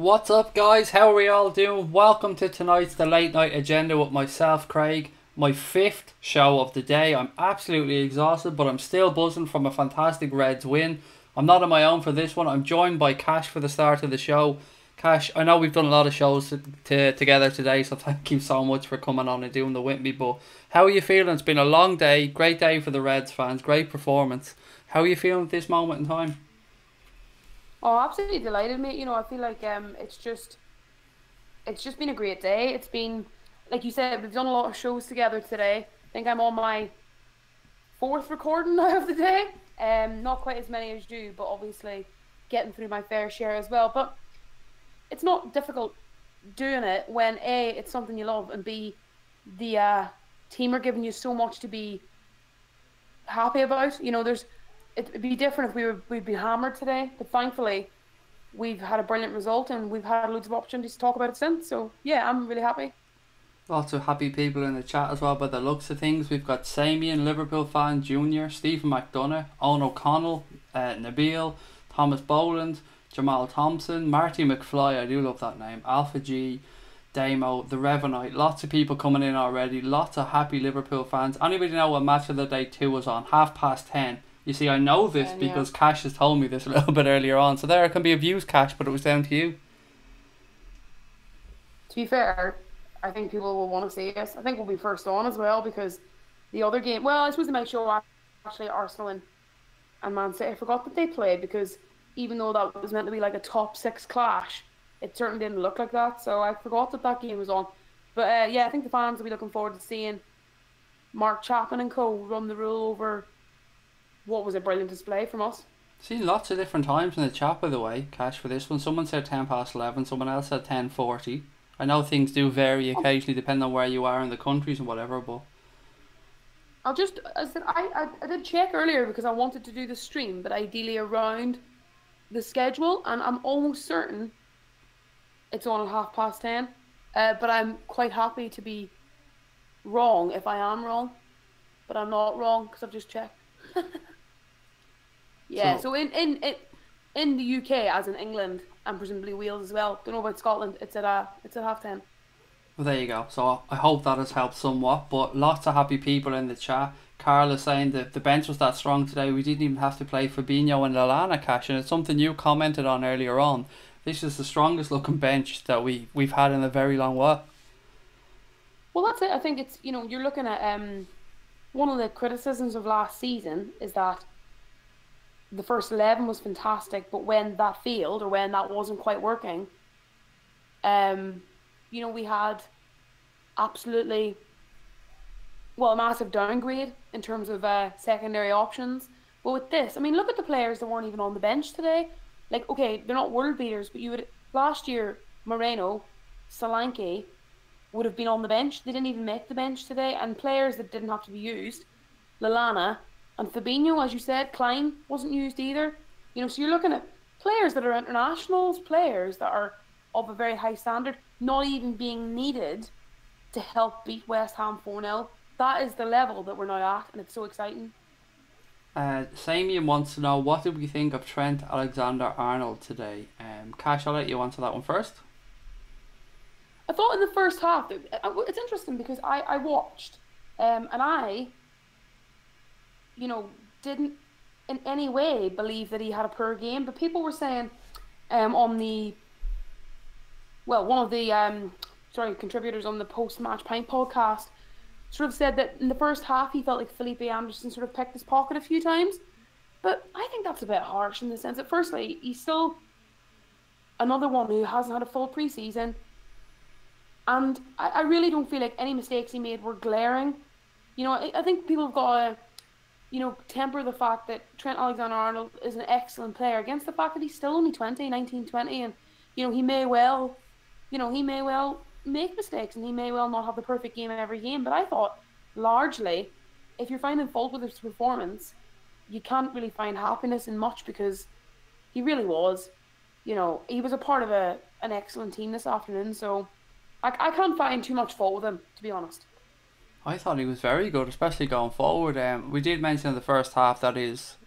What's up, guys? How are we all doing? Welcome to tonight's The Late Night Agenda with myself, Craig. My fifth show of the day. I'm absolutely exhausted, but I'm still buzzing from a fantastic Reds win. I'm not on my own for this one. I'm joined by Cash for the start of the show. Cash, I know we've done a lot of shows together today, so thank you so much for coming on and doing the with me. But how are you feeling? It's been a long day. Great day for the Reds fans. Great performance. How are you feeling at this moment in time? Oh, absolutely delighted, mate. I feel like it's just been a great day. It's been, like you said, we've done a lot of shows together today. I think I'm on my fourth recording now of the day. Not quite as many as you, but obviously getting through my fair share as well. But it's not difficult doing it when A, it's something you love, and B, the team are giving you so much to be happy about. It'd be different if we'd be hammered today, but thankfully we've had a brilliant result and we've had loads of opportunities to talk about it since. So yeah, I'm really happy. Lots of happy people in the chat as well by the looks of things. We've got Samian, Liverpool fan Junior, Stephen McDonough, Owen O'Connell, Nabil, Thomas Boland, Jamal Thompson, Marty McFly, I do love that name, Alpha G, Damo, the Revenite. Lots of people coming in already. Lots of happy Liverpool fans. Anybody know what match of the day 2 was on? 10:30. You see, I know this because Cash has told me this a little bit earlier on. So there can be a views, Cash, but it was down to you. To be fair, I think people will want to see us. I think we'll be first on as well because the other game, well, I suppose they might show actually Arsenal and Man City. I forgot that they played because even though that was meant to be like a top 6 clash, it certainly didn't look like that. So I forgot that game was on. But yeah, I think the fans will be looking forward to seeing Mark Chapman and co run the rule over what was a brilliant display from us. Seen lots of different times in the chat, by the way, Cash, for this one. Someone said 11:10, someone else said 10:40. I know things do vary occasionally depending on where you are in the countries and whatever, but I did check earlier because I wanted to do the stream, but ideally around the schedule, and I'm almost certain it's on at 10:30. But I'm quite happy to be wrong if I am wrong, but I'm not wrong because I've just checked. Yeah, so in the UK, as in England and presumably Wales as well. Don't know about Scotland. It's at 10:30. well, there you go. So I hope that has helped somewhat. But lots of happy people in the chat. Carl is saying that the bench was that strong today. We didn't even have to play Fabinho and Lallana, Cash, and it's something you commented on earlier on. This is the strongest looking bench that we've had in a very long while. Well, that's it. I think it's you're looking at one of the criticisms of last season is that the first 11 was fantastic, but when that failed or when that wasn't quite working, we had absolutely, well, a massive downgrade in terms of secondary options. But with this, I mean, look at the players that weren't even on the bench today. Like, okay, they're not world beaters, but last year, Moreno, Solanke would have been on the bench. They didn't even make the bench today. And players that didn't have to be used, Lallana and Fabinho, as you said, Klein wasn't used either. So you're looking at players that are internationals, players that are of a very high standard, not even being needed to help beat West Ham 4-0. That is the level that we're now at, and it's so exciting. Samian wants to know, what did we think of Trent Alexander-Arnold today? Cash, I'll let you answer that one first. I thought in the first half, it's interesting because I watched, and I didn't in any way believe that he had a poor game, but people were saying one of the contributors on the post-match pint podcast sort of said that in the first half he felt like Felipe Anderson sort of picked his pocket a few times, but I think that's a bit harsh in the sense that firstly, he's still another one who hasn't had a full pre-season, and I really don't feel like any mistakes he made were glaring. I think people have got to temper the fact that Trent Alexander-Arnold is an excellent player against the fact that he's still only 19, 20, and he may well make mistakes and he may well not have the perfect game in every game. But I thought largely, if you're finding fault with his performance, you can't really find happiness in much because he really was. He was a part of an excellent team this afternoon, so I can't find too much fault with him, to be honest. I thought he was very good, especially going forward. We did mention in the first half that his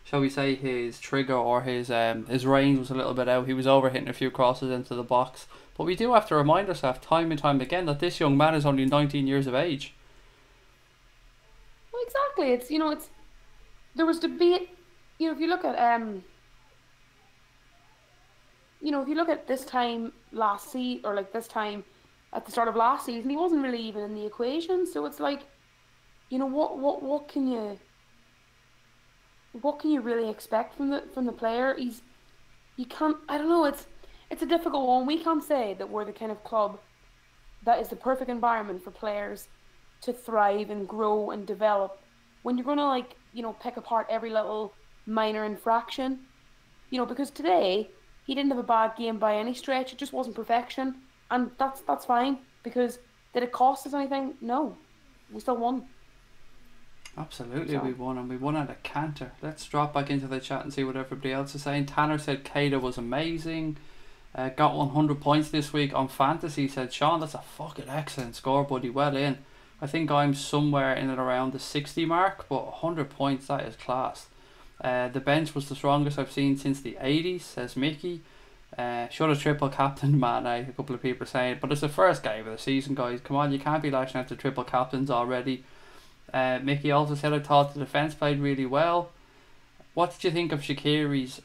shall we say, his trigger or his range was a little bit out. He was overhitting a few crosses into the box. But we do have to remind ourselves time and time again that this young man is only 19 years of age. Well, exactly. It's there was debate. If you look at if you look at this time last season, or like this time at the start of last season, he wasn't really even in the equation. So it's like, what can you really expect from the player? You can't. I don't know. It's a difficult one. We can't say that we're the kind of club that is the perfect environment for players to thrive and grow and develop when you're gonna pick apart every little minor infraction. Because today he didn't have a bad game by any stretch. It just wasn't perfection, and that's fine. Because did it cost us anything? No, we still won. Absolutely, we won, and we won at a canter. Let's drop back into the chat and see what everybody else is saying. Tanner said Keita was amazing. Got 100 points this week on fantasy. Said Sean, that's a fucking excellent score, buddy. Well in. I think I'm somewhere in and around the 60 mark, but 100 points, that is class. The bench was the strongest I've seen since the 80s, says Mickey. Should have triple captain Mane, a couple of people are saying. But it's the first game of the season, guys. Come on, you can't be lashing out to triple captains already. Mickey also said, I thought the defence played really well. What did you think of Shaqiri's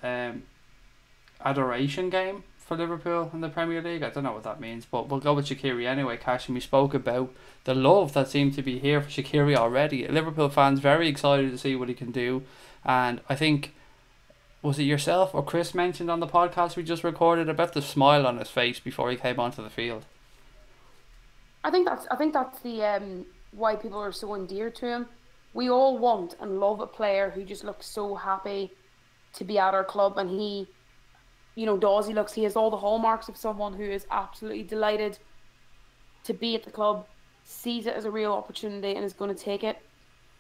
adoration game for Liverpool in the Premier League? I don't know what that means, but we'll go with Shaqiri anyway, Cash. And we spoke about the love that seemed to be here for Shaqiri already. Liverpool fans very excited to see what he can do. And I think, was it yourself or Chris mentioned on the podcast we just recorded about the smile on his face before he came onto the field? I think that's the why people are so endeared to him. We all want and love a player who just looks so happy to be at our club, and he has all the hallmarks of someone who is absolutely delighted to be at the club, sees it as a real opportunity and is going to take it.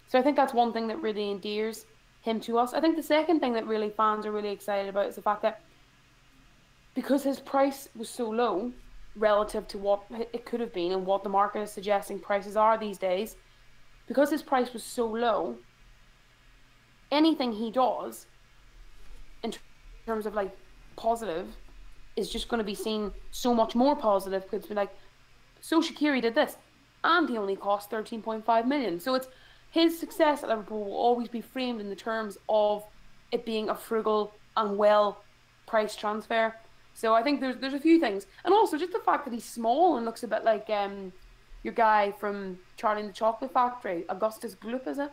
So I think that's one thing that really endears him to us. I think the second thing that really fans are really excited about is the fact that because his price was so low relative to what it could have been and what the market is suggesting prices are these days, because his price was so low, anything he does in terms of positive is just going to be seen so much more positive, because it's been so Shaqiri did this and he only cost 13.5 million. So it's his success at Liverpool will always be framed in the terms of it being a frugal and well priced transfer. So I think there's a few things, and also just the fact that he's small and looks a bit like your guy from Charlie and the Chocolate Factory, Augustus Gloop, is it?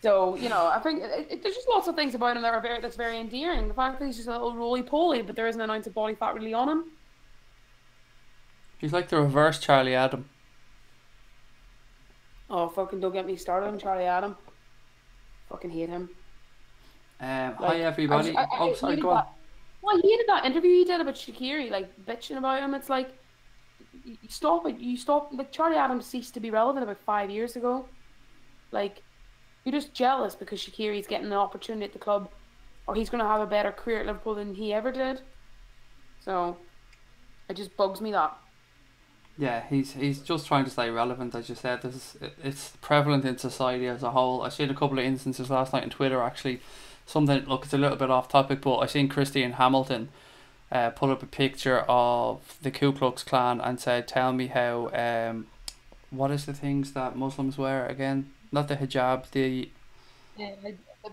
So I think there's just lots of things about him that's very endearing. The fact that he's just a little roly-poly, but there isn't an ounce of body fat really on him. He's like the reverse Charlie Adam. Oh, fucking don't get me started on Charlie Adam. Fucking hate him. Hi everybody. Sorry, go on. Well, I hated that interview he did about Shaqiri, bitching about him. It's like, you stop it. Charlie Adams ceased to be relevant about 5 years ago. You're just jealous because Shaqiri's getting an opportunity at the club, or he's going to have a better career at Liverpool than he ever did. So, it just bugs me that. Yeah, he's just trying to stay relevant, as you said. It's prevalent in society as a whole. I've seen a couple of instances last night on Twitter, actually. Something, look, it's a little bit off topic, but I seen Christian Hamilton put up a picture of the Ku Klux Klan and said, tell me how, what is the things that Muslims wear again? Not the hijab, the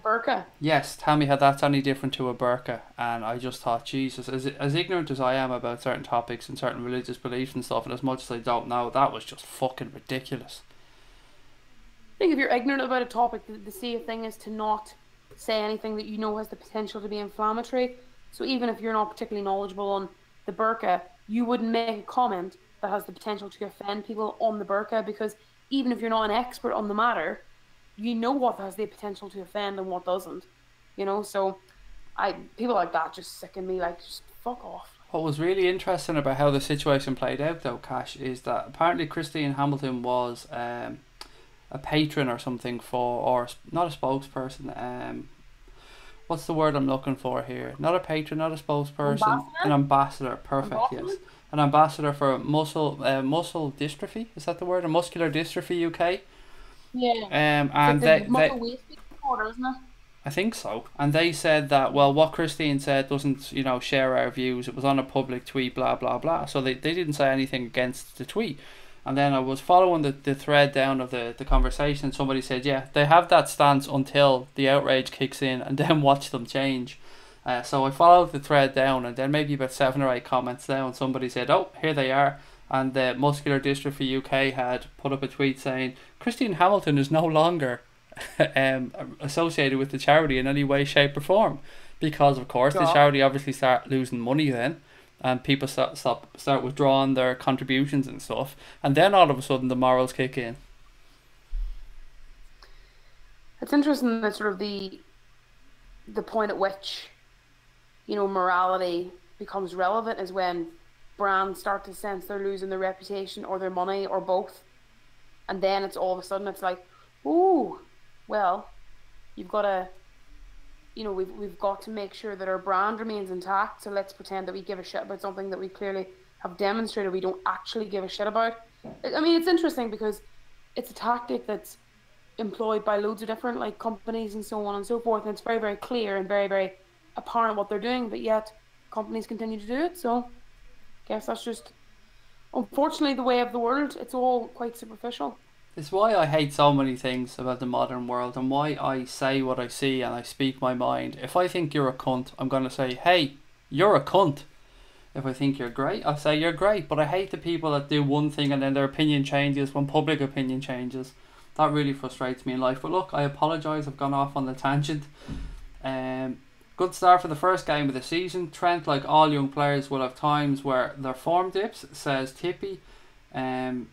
burqa. Yes, tell me how that's any different to a burqa. And I just thought, Jesus, as ignorant as I am about certain topics and certain religious beliefs and stuff, and as much as I don't know, that was just fucking ridiculous. I think if you're ignorant about a topic, the safe thing is to not say anything that you know has the potential to be inflammatory. So even if you're not particularly knowledgeable on the burqa, you wouldn't make a comment that has the potential to offend people on the burqa, because even if you're not an expert on the matter, you know what has the potential to offend and what doesn't. So people like that just sicken me, just fuck off. What was really interesting about how the situation played out though, Cash, is that apparently Christine Hamilton was a patron or something or not a spokesperson, what's the word I'm looking for here? Not a patron, not a spokesperson. An ambassador, perfect, yes. An ambassador for muscle dystrophy, is that the word? A muscular dystrophy UK. Yeah. And they supporter, isn't it? I think so. And they said that, well, what Christine said doesn't, share our views. It was on a public tweet, blah, blah, blah. So they didn't say anything against the tweet. And then I was following the thread down of the conversation, and somebody said, yeah, they have that stance until the outrage kicks in, and then watch them change. So I followed the thread down, and then maybe about 7 or 8 comments down, somebody said, oh, here they are. And the Muscular Dystrophy UK had put up a tweet saying, Christine Hamilton is no longer associated with the charity in any way, shape or form. Because, of course, the charity obviously start losing money then. And people start withdrawing their contributions and stuff, and then all of a sudden the morals kick in. It's interesting that sort of the point at which, morality becomes relevant is when brands start to sense they're losing their reputation or their money or both, and then it's all of a sudden it's like, ooh, well, you've got to. We've got to make sure that our brand remains intact, so let's pretend that we give a shit about something that we clearly have demonstrated we don't actually give a shit about. I mean, it's interesting because it's a tactic that's employed by loads of different companies and so on and so forth, and it's very, very clear and very, very apparent what they're doing, but yet companies continue to do it. So I guess that's just, unfortunately, the way of the world. It's all quite superficial. It's why I hate so many things about the modern world, and why I say what I see and I speak my mind. If I think you're a cunt, I'm going to say, hey, you're a cunt. If I think you're great, I'll say you're great. But I hate the people that do one thing and then their opinion changes when public opinion changes. That really frustrates me in life. But look, I apologise, I've gone off on the tangent. Good start for the first game of the season. Trent, like all young players, will have times where their form dips, says Tippy.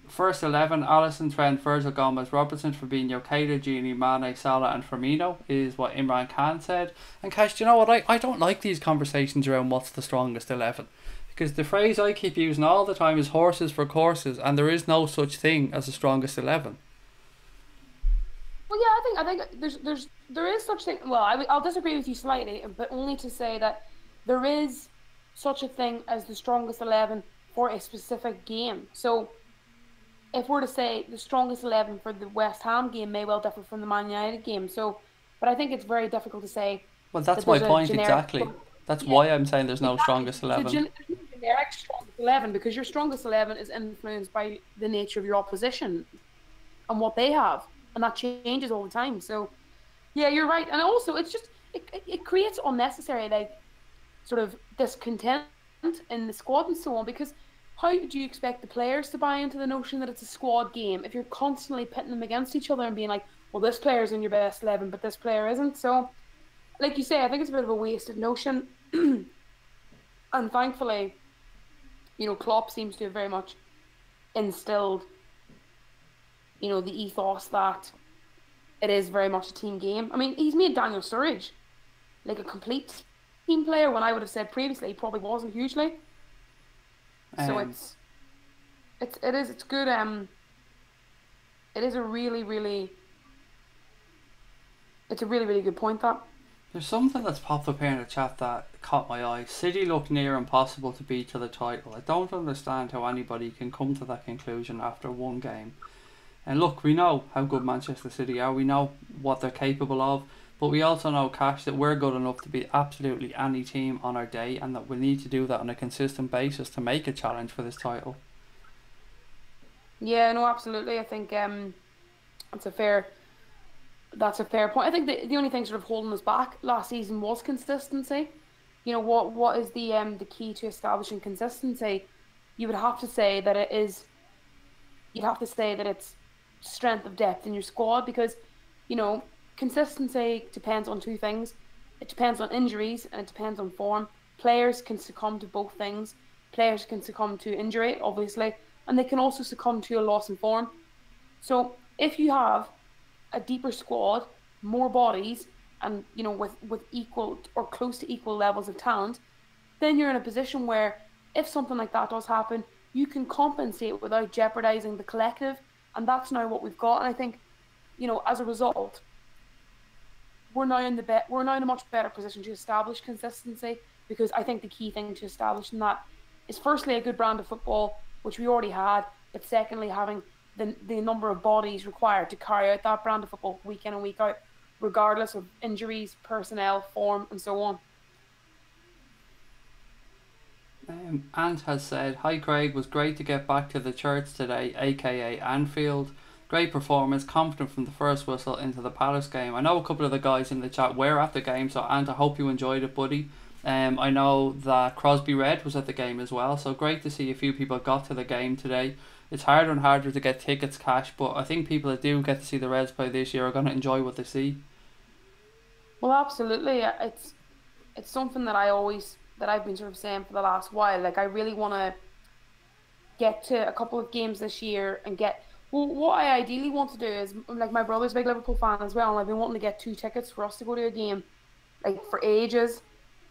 First 11, Alisson, Trent, Virgil, Gomez, Robertson, Fabinho, Keita, Gini, Mane, Salah and Firmino is what Imran Khan said. And Cash, do you know what? I don't like these conversations around what's the strongest 11. Because the phrase I keep using all the time is horses for courses, and there is no such thing as the strongest 11. Well, yeah, I think there is such thing. Well, I'll disagree with you slightly, but only to say that there is such a thing as the strongest 11 for a specific game. So if we're to say the strongest 11 for the West Ham game may well differ from the Man United game. So, but I think it's very difficult to say. Well, that's my point exactly. That's why I'm saying there's no strongest 11. Generic strongest 11, because your strongest 11 is influenced by the nature of your opposition and what they have, and that changes all the time. So, yeah, you're right. And also, it's just it creates unnecessary sort of discontent in the squad and so on, because how do you expect the players to buy into the notion that it's a squad game if you're constantly pitting them against each other and being like, well, this player's in your best 11 but this player isn't? So like you say, I think it's a bit of a wasted notion. And thankfully, Klopp seems to have very much instilled the ethos that it is very much a team game. I mean, he's made Daniel Sturridge like a complete team player when I would have said previously he probably wasn't hugely. So it's good. It is a really, really, it's a really, really good point. That there's something that's popped up here in the chat that caught my eye. City look near impossible to beat to the title. I don't understand how anybody can come to that conclusion after one game. And look, we know how good Manchester City are. We know what they're capable of. But we also know, Cash, that we're good enough to beat absolutely any team on our day, and that we need to do that on a consistent basis to make a challenge for this title. Yeah, no, absolutely. I think that's a fair point. I think the only thing sort of holding us back last season was consistency. What is the key to establishing consistency? You would have to say that it is. You'd have to say that it's strength of depth in your squad, because consistency depends on two things. It depends on injuries and it depends on form. Players can succumb to both things. Players can succumb to injury, obviously, and they can also succumb to a loss in form. So if you have a deeper squad, more bodies, and with equal or close to equal levels of talent, then you're in a position where if something like that does happen, you can compensate without jeopardizing the collective, and that's now what we've got. And I think, as a result, we're now in a much better position to establish consistency, because I think the key thing to establishing that is firstly a good brand of football, which we already had, but secondly having the number of bodies required to carry out that brand of football week in and week out. regardless of injuries, personnel, form, and so on. Ant has said, "Hi Craig, was great to get back to the church today, aka Anfield. Great performance, confident from the first whistle into the Palace game." I know a couple of the guys in the chat were at the game, so Ant, I hope you enjoyed it, buddy. I know that Crosby Red was at the game as well, so great to see a few people got to the game today. It's harder and harder to get tickets, Cash, but I think people that do get to see the Reds play this year are going to enjoy what they see. Well, absolutely. It's something that I've been sort of saying for the last while. Like, I really want to get to a couple of games this year and what I ideally want to do is, like, my brother's a big Liverpool fan as well, and I've been wanting to get 2 tickets for us to go to a game, like, for ages.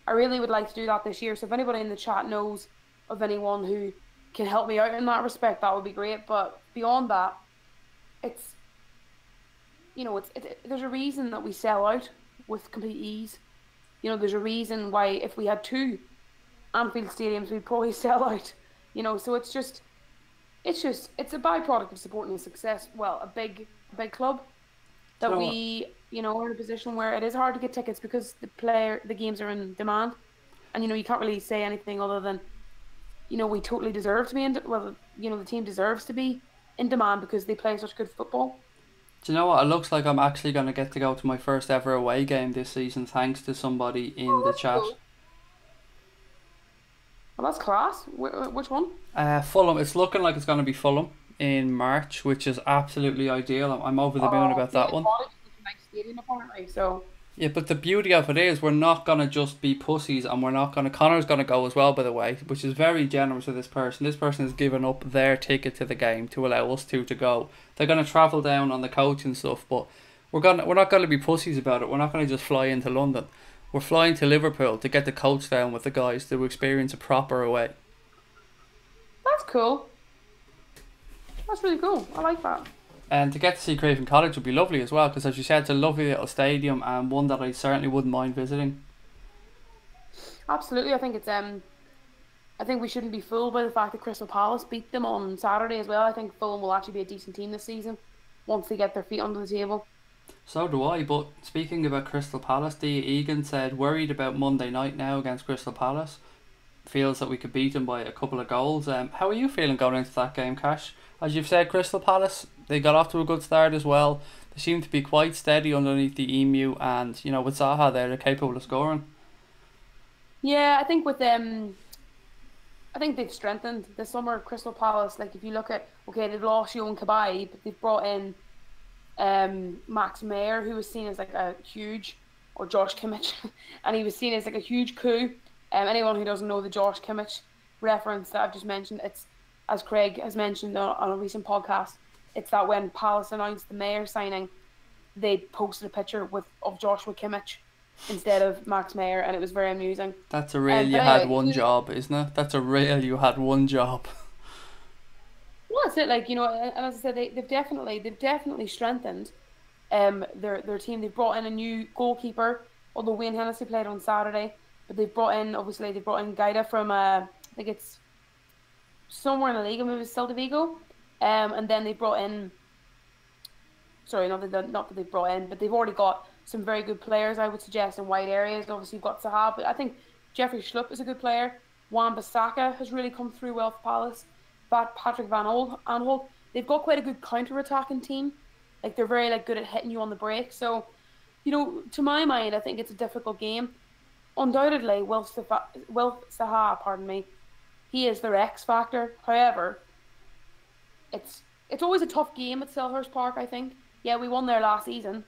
I really would like to do that this year. So if anybody in the chat knows of anyone who can help me out in that respect, that would be great. But beyond that, it's there's a reason that we sell out with complete ease. There's a reason why if we had 2 Anfield stadiums, we'd probably sell out. So it's a byproduct of supporting a success. Well, a big club that we are in a position where it is hard to get tickets because the games are in demand, and you can't really say anything other than we totally deserve to be the team deserves to be in demand because they play such good football. Do you know what? It looks like I'm actually going to get to go to my first ever away game this season, thanks to somebody in the chat. Cool. Well, that's class. Which one? Fulham. It's looking like it's going to be Fulham in March, which is absolutely ideal. I'm over the moon about that one. Nice stadium apparently, so. Yeah, but the beauty of it is we're not going to just be pussies, and we're not going to... Connor's going to go as well, by the way, which is very generous of this person. This person has given up their ticket to the game to allow us to go. They're going to travel down on the coach and stuff, but we're not going to be pussies about it. We're not going to just fly into London. We're flying to Liverpool to get the coach down with the guys to experience a proper away. That's cool. That's really cool. I like that. And to get to see Craven Cottage would be lovely as well, because as you said, it's a lovely little stadium and one that I certainly wouldn't mind visiting. Absolutely. I think we shouldn't be fooled by the fact that Crystal Palace beat them on Saturday as well. I think Fulham will actually be a decent team this season once they get their feet under the table. So do I, but speaking about Crystal Palace, Dia Egan said, worried about Monday night now against Crystal Palace. Feels that we could beat them by a couple of goals. How are you feeling going into that game, Cash? As you've said, Crystal Palace, they got off to a good start as well. They seem to be quite steady underneath the Emu, and with Zaha there, they're capable of scoring. Yeah, I think with them, I think they've strengthened this summer. Crystal Palace, like if you look at, they've lost Yohan Cabaye, but they've brought in Max Meyer, who was seen as like a huge, or Josh Kimmich, and he was seen as like a huge coup. Anyone who doesn't know the Josh Kimmich reference that I've just mentioned, it's, as Craig has mentioned on a recent podcast, it's that when Palace announced the Mayer signing, they posted a picture of Joshua Kimmich instead of Max Meyer, and it was very amusing. That's a real you had one job, isn't it? That's a real you had one job. Well, that's it. Like, and as I said, they've definitely strengthened their team. They've brought in a new goalkeeper, although Wayne Hennessy played on Saturday. But they've brought in Gaida from I think it's somewhere in the league, maybe it's Celta Vigo. And then they brought in, not that they've brought in, but they've already got some very good players, I would suggest, in wide areas. Obviously, you've got Zaha, but I think Jeffrey Schlupp is a good player. Wan-Bissaka has really come through well for Palace. Patrick Van Aanholt. They've got quite a good counter-attacking team. Like, they're very good at hitting you on the break. So, to my mind, I think it's a difficult game. Undoubtedly, Wilf Zaha, he is their X factor. However, it's always a tough game at Selhurst Park, I think. Yeah, we won there last season,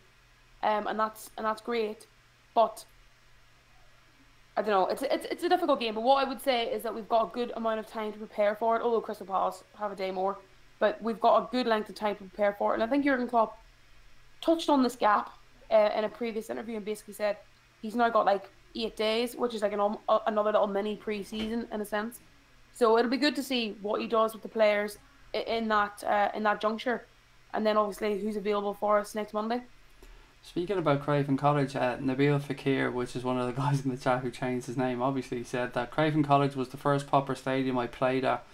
and that's great. But I don't know. It's a difficult game. But what I would say is that we've got a good amount of time to prepare for it. Although Crystal Palace have a day more, but we've got a good length of time to prepare for it. And I think Jurgen Klopp touched on this gap in a previous interview and basically said he's now got 8 days, which is another little mini pre-season in a sense. So it'll be good to see what he does with the players in that juncture, and then obviously who's available for us next Monday. Speaking about Craven Cottage, Nabil Fakir, which is one of the guys in the chat who changed his name, obviously said that Craven Cottage was the first proper stadium I played at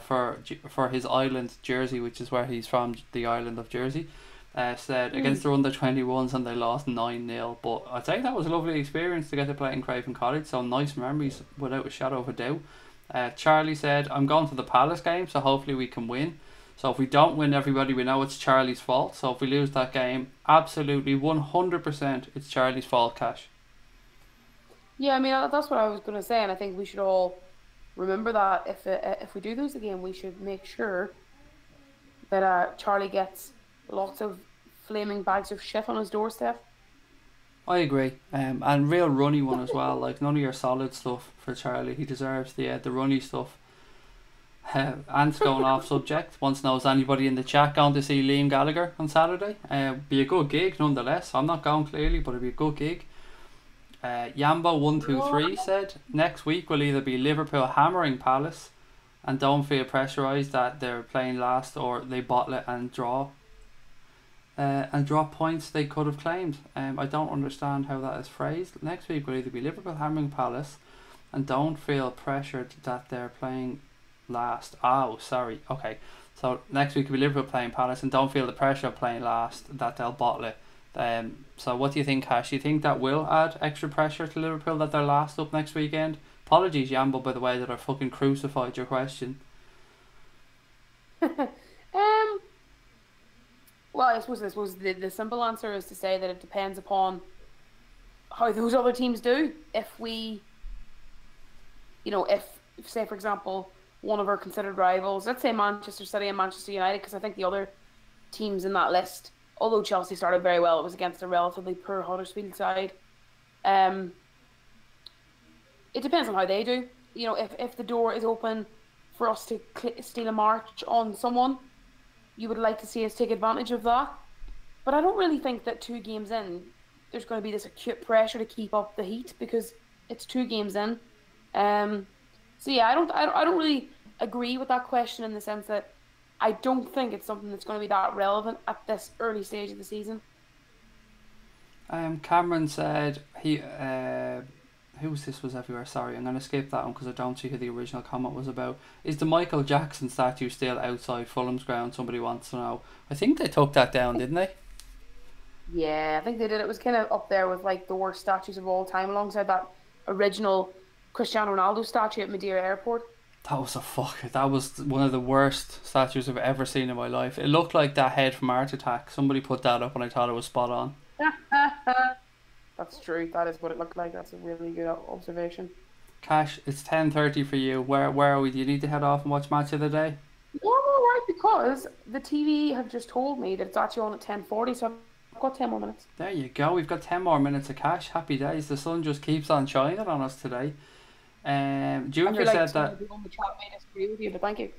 for his island, Jersey, which is where he's from, the island of Jersey. said against the under-21s and they lost 9-0. But I'd say that was a lovely experience to get to play in Craven Cottage. So nice memories without a shadow of a doubt. Charlie said, I'm going to the Palace game, so hopefully we can win. So if we don't win, everybody, we know it's Charlie's fault. So if we lose that game, absolutely 100% it's Charlie's fault, Cash. Yeah, I mean, that's what I was going to say, and I think we should all remember that if we do lose the game, we should make sure that Charlie gets lots of flaming bags of shit on his doorstep. I agree, and real runny one as well. Like none of your solid stuff for Charlie. He deserves the runny stuff. Ant's going off subject. Wants to know, is anybody in the chat going to see Liam Gallagher on Saturday? Be a good gig nonetheless. I'm not going clearly, but it'll be a good gig. Yambo123 said next week will either be Liverpool hammering Palace and don't feel pressurised that they're playing last, or they bottle it and drop points they could have claimed. I don't understand how that is phrased. Next week will either be Liverpool hammering Palace and don't feel pressured that they're playing last. Oh, sorry. Okay. So next week will be Liverpool playing Palace and don't feel the pressure of playing last, that they'll bottle it. So what do you think, Cash? Do you think that will add extra pressure to Liverpool that they're last up next weekend? Apologies, Yambo, by the way, that I fucking crucified your question. Well, I suppose the simple answer is to say that it depends upon how those other teams do. If we, if say for example, one of our considered rivals, let's say Manchester City and Manchester United, because I think the other teams in that list, although Chelsea started very well, it was against a relatively poor Huddersfield side. It depends on how they do. If the door is open for us to steal a march on someone, you would like to see us take advantage of that. But I don't really think that 2 games in, there's going to be this acute pressure to keep up the heat, because it's 2 games in. So yeah, I don't really agree with that question, in the sense that I don't think it's something that's going to be that relevant at this early stage of the season. Cameron said who's this was everywhere. Sorry, I'm going to skip that one because I don't see who the original comment was about. Is the Michael Jackson statue still outside Fulham's ground? Somebody wants to know. I think they took that down, didn't they? Yeah, I think they did. It was kind of up there with like the worst statues of all time, alongside that original Cristiano Ronaldo statue at Madeira Airport. That was one of the worst statues I've ever seen in my life. It looked like that head from Art Attack. Somebody put that up and I thought it was spot on. That's true. That is what it looked like. That's a really good observation. Cash, it's 10:30 for you. Where are we? Do you need to head off and watch Match of the Day? No, right, because the TV have just told me that it's actually on at 10:40, so I've got 10 more minutes. There you go. We've got 10 more minutes of Cash. Happy days. The sun just keeps on shining on us today. Junior said that. On the chat may disagree with you, but thank you.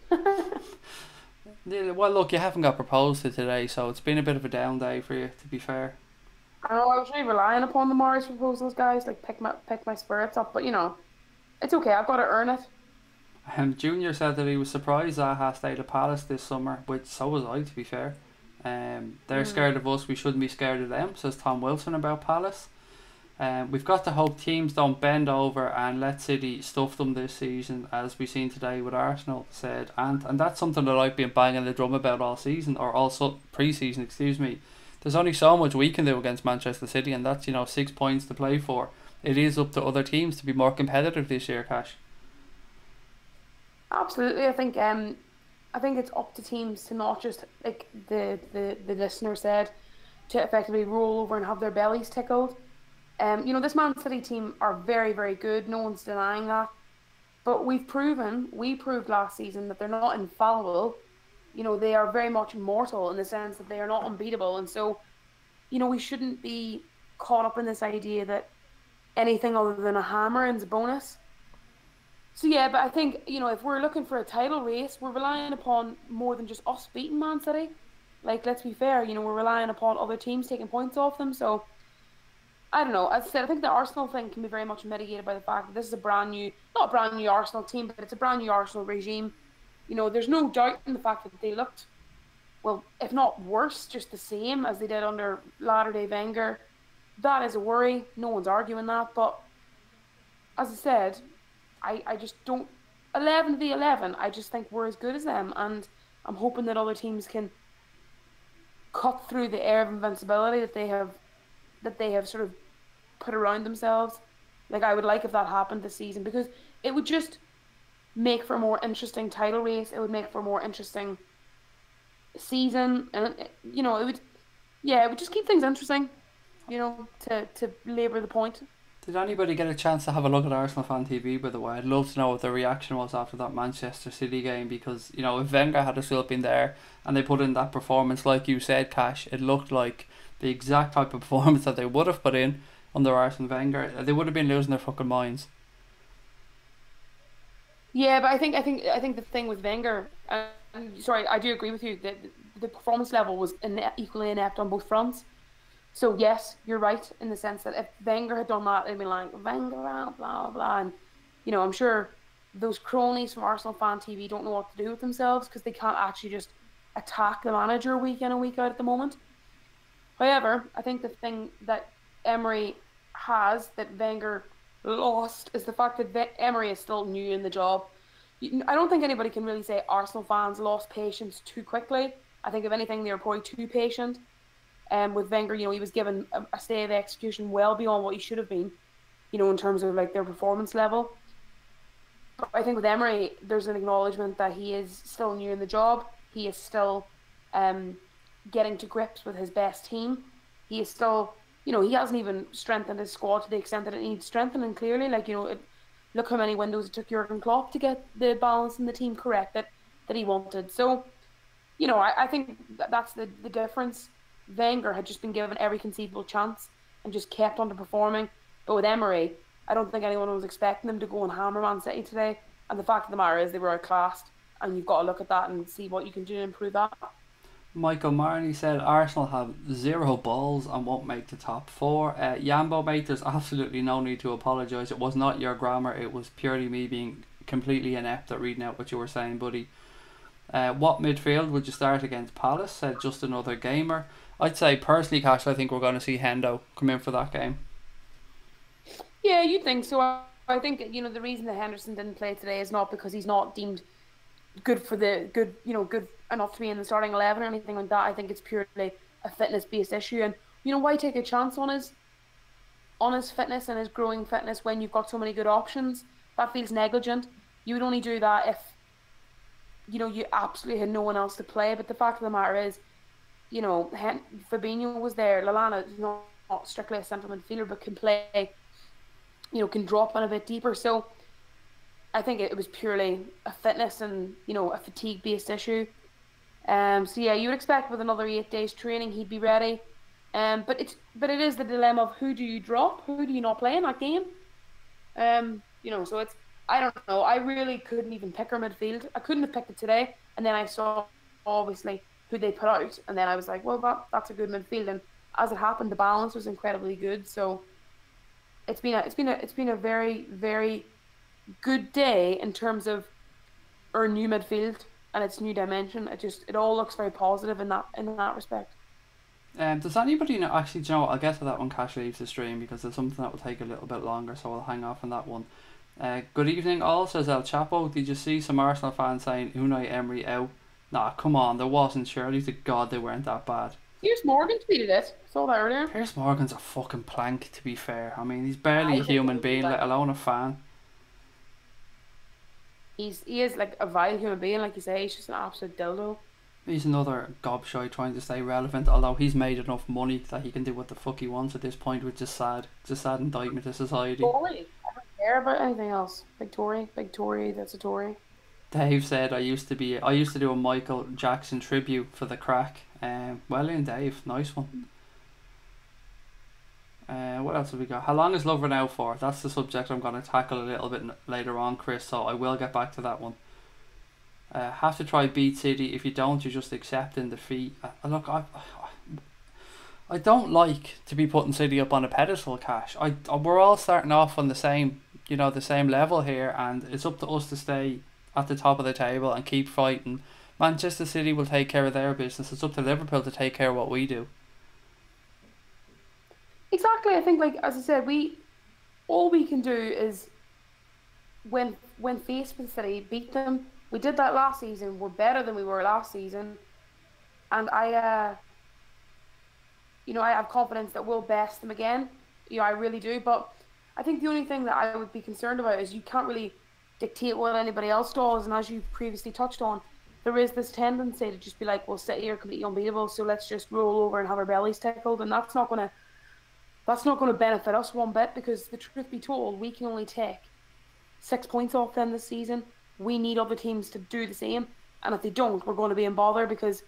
Well, look, you haven't got proposed to today, so it's been a bit of a down day for you, to be fair. I know, I was really relying upon the Morris proposals, guys, like pick my spirits up, but it's okay. I've got to earn it. Junior said that he was surprised Zaha stayed at Palace this summer, which so was I, to be fair. They're scared of us, we shouldn't be scared of them, says Tom Wilson about Palace. We've got to hope teams don't bend over and let City stuff them this season, as we've seen today with Arsenal, said. And that's something that I've been banging the drum about all season, or all pre-season, excuse me. There's only so much we can do against Manchester City, and that's 6 points to play for. It is up to other teams to be more competitive this year, Cash. Absolutely, I think it's up to teams to not just, like the listener said, to effectively roll over and have their bellies tickled. This Man City team are very, very good. No one's denying that. But we proved last season that they're not infallible. They are very much mortal in the sense that they are not unbeatable. And so, we shouldn't be caught up in this idea that anything other than a hammer is a bonus. So yeah, but I think, if we're looking for a title race, we're relying upon more than just us beating Man City. Like, let's be fair, we're relying upon other teams taking points off them. So, I don't know. As I said, I think the Arsenal thing can be very much mitigated by the fact that this is not a brand new Arsenal team, but it's a brand new Arsenal regime. There's no doubt in the fact that they looked, well, if not worse, just the same as they did under latter-day Wenger. That is a worry. No one's arguing that. But as I said, I just don't... 11 v 11, I just think we're as good as them. And I'm hoping that other teams can cut through the air of invincibility that they have sort of put around themselves. Like, I would like if that happened this season, because it would just make for a more interesting title race. It would make for a more interesting season, and you know, it would just keep things interesting. You know, to labour the point. Did anybody get a chance to have a look at Arsenal Fan TV, by the way? I'd love to know what the reaction was after that Manchester City game, because, you know, if Wenger had still been there and they put in that performance, like you said, Cash, it looked like the exact type of performance that they would have put in under Arsene Wenger. They would have been losing their fucking minds. Yeah, but I think the thing with Wenger, sorry, I do agree with you that the performance level was equally inept on both fronts. So yes, you're right in the sense that if Wenger had done that, it'd be like Wenger, blah blah blah, and you know, I'm sure those cronies from Arsenal Fan TV don't know what to do with themselves because they can't actually just attack the manager week in and week out at the moment. However, I think the thing that Emery has that Wenger lost is the fact that Emery is still new in the job. I don't think anybody can really say Arsenal fans lost patience too quickly. I think if anything, they were probably too patient. With Wenger, you know, he was given a stay of execution well beyond what he should have been, you know, in terms of like their performance level. But I think with Emery, there's an acknowledgement that he is still new in the job. He is still getting to grips with his best team. He is still, you know, he hasn't even strengthened his squad to the extent that it needs strengthening, clearly. Like, you know, look how many windows it took Jurgen Klopp to get the balance in the team correct that he wanted. So, you know, I think that's the difference. Wenger had just been given every conceivable chance and just kept underperforming. But with Emery, I don't think anyone was expecting him to go and hammer Man City today. And the fact of the matter is they were outclassed, and you've got to look at that and see what you can do to improve that. Michael Marnie said Arsenal have 0 balls and won't make the top 4. Yambo, mate, there's absolutely no need to apologise. It was not your grammar. It was purely me being completely inept at reading out what you were saying, buddy. What midfield would you start against Palace? Said just another gamer. I'd say personally, Cash, I think we're going to see Hendo come in for that game. Yeah, you'd think so. I think, you know, the reason that Henderson didn't play today is not because he's not deemed good enough to be in the starting 11 or anything like that. I think it's purely a fitness-based issue. And, you know, why take a chance on his fitness and his growing fitness when you've got so many good options? That feels negligent. You would only do that if, you know, you absolutely had no one else to play. But the fact of the matter is, you know, Fabinho was there. Lallana is not strictly a central midfielder, but can play, you know, can drop in a bit deeper. So I think it was purely a fitness and, you know, a fatigue-based issue. So yeah, you would expect with another 8 days training he'd be ready. But it is the dilemma of who do you drop, who do you not play in that game. You know, so I don't know. I really couldn't even pick our midfield. I couldn't have picked it today, and then I saw obviously who they put out, and then I was like, well, that's a good midfield. And as it happened, the balance was incredibly good. So it's been a very, very good day in terms of our new midfield and its new dimension. It all looks very positive in that respect. Does anybody know? Actually, do you know what? I'll get to that when Cash leaves the stream because there's something that will take a little bit longer, so I'll hang off on that one. Good evening, all, says El Chapo. Did you see some Arsenal fans saying Unai Emery out? Nah, come on, there wasn't. Surely to God they weren't that bad. Piers Morgan tweeted it. Saw that earlier. Piers Morgan's a fucking plank, to be fair. I mean, he's barely a human being, let alone a fan. He is like a vile human being, like you say. He's just an absolute dildo. He's another gobshite trying to stay relevant, although he's made enough money that he can do what the fuck he wants at this point, which is sad. It's a sad indictment to society. Tory. I don't care about anything else. Big Tory, that's a Tory. Dave said I used to do a Michael Jackson tribute for the crack. Well in, Dave, nice one. What else have we got? How long is Love Renown for? That's the subject I'm going to tackle a little bit later on, Chris, so I will get back to that one. Have to try beat City. If you don't, you're just accepting defeat. Look, I don't like to be putting City up on a pedestal, Cash. We're all starting off on the same level here, and it's up to us to stay at the top of the table and keep fighting. Manchester City will take care of their business. It's up to Liverpool to take care of what we do. Exactly. I think, like as I said, all we can do is when faced with City, beat them. We did that last season. We're better than we were last season, and I have confidence that we'll best them again. I really do. But I think the only thing that I would be concerned about is you can't really dictate what anybody else does. And as you previously touched on, there is this tendency to just be like, we'll sit here completely unbeatable, so let's just roll over and have our bellies tickled. And that's not going to benefit us one bit, because the truth be told, we can only take 6 points off them this season. We need other teams to do the same. And if they don't, we're going to be in bother, because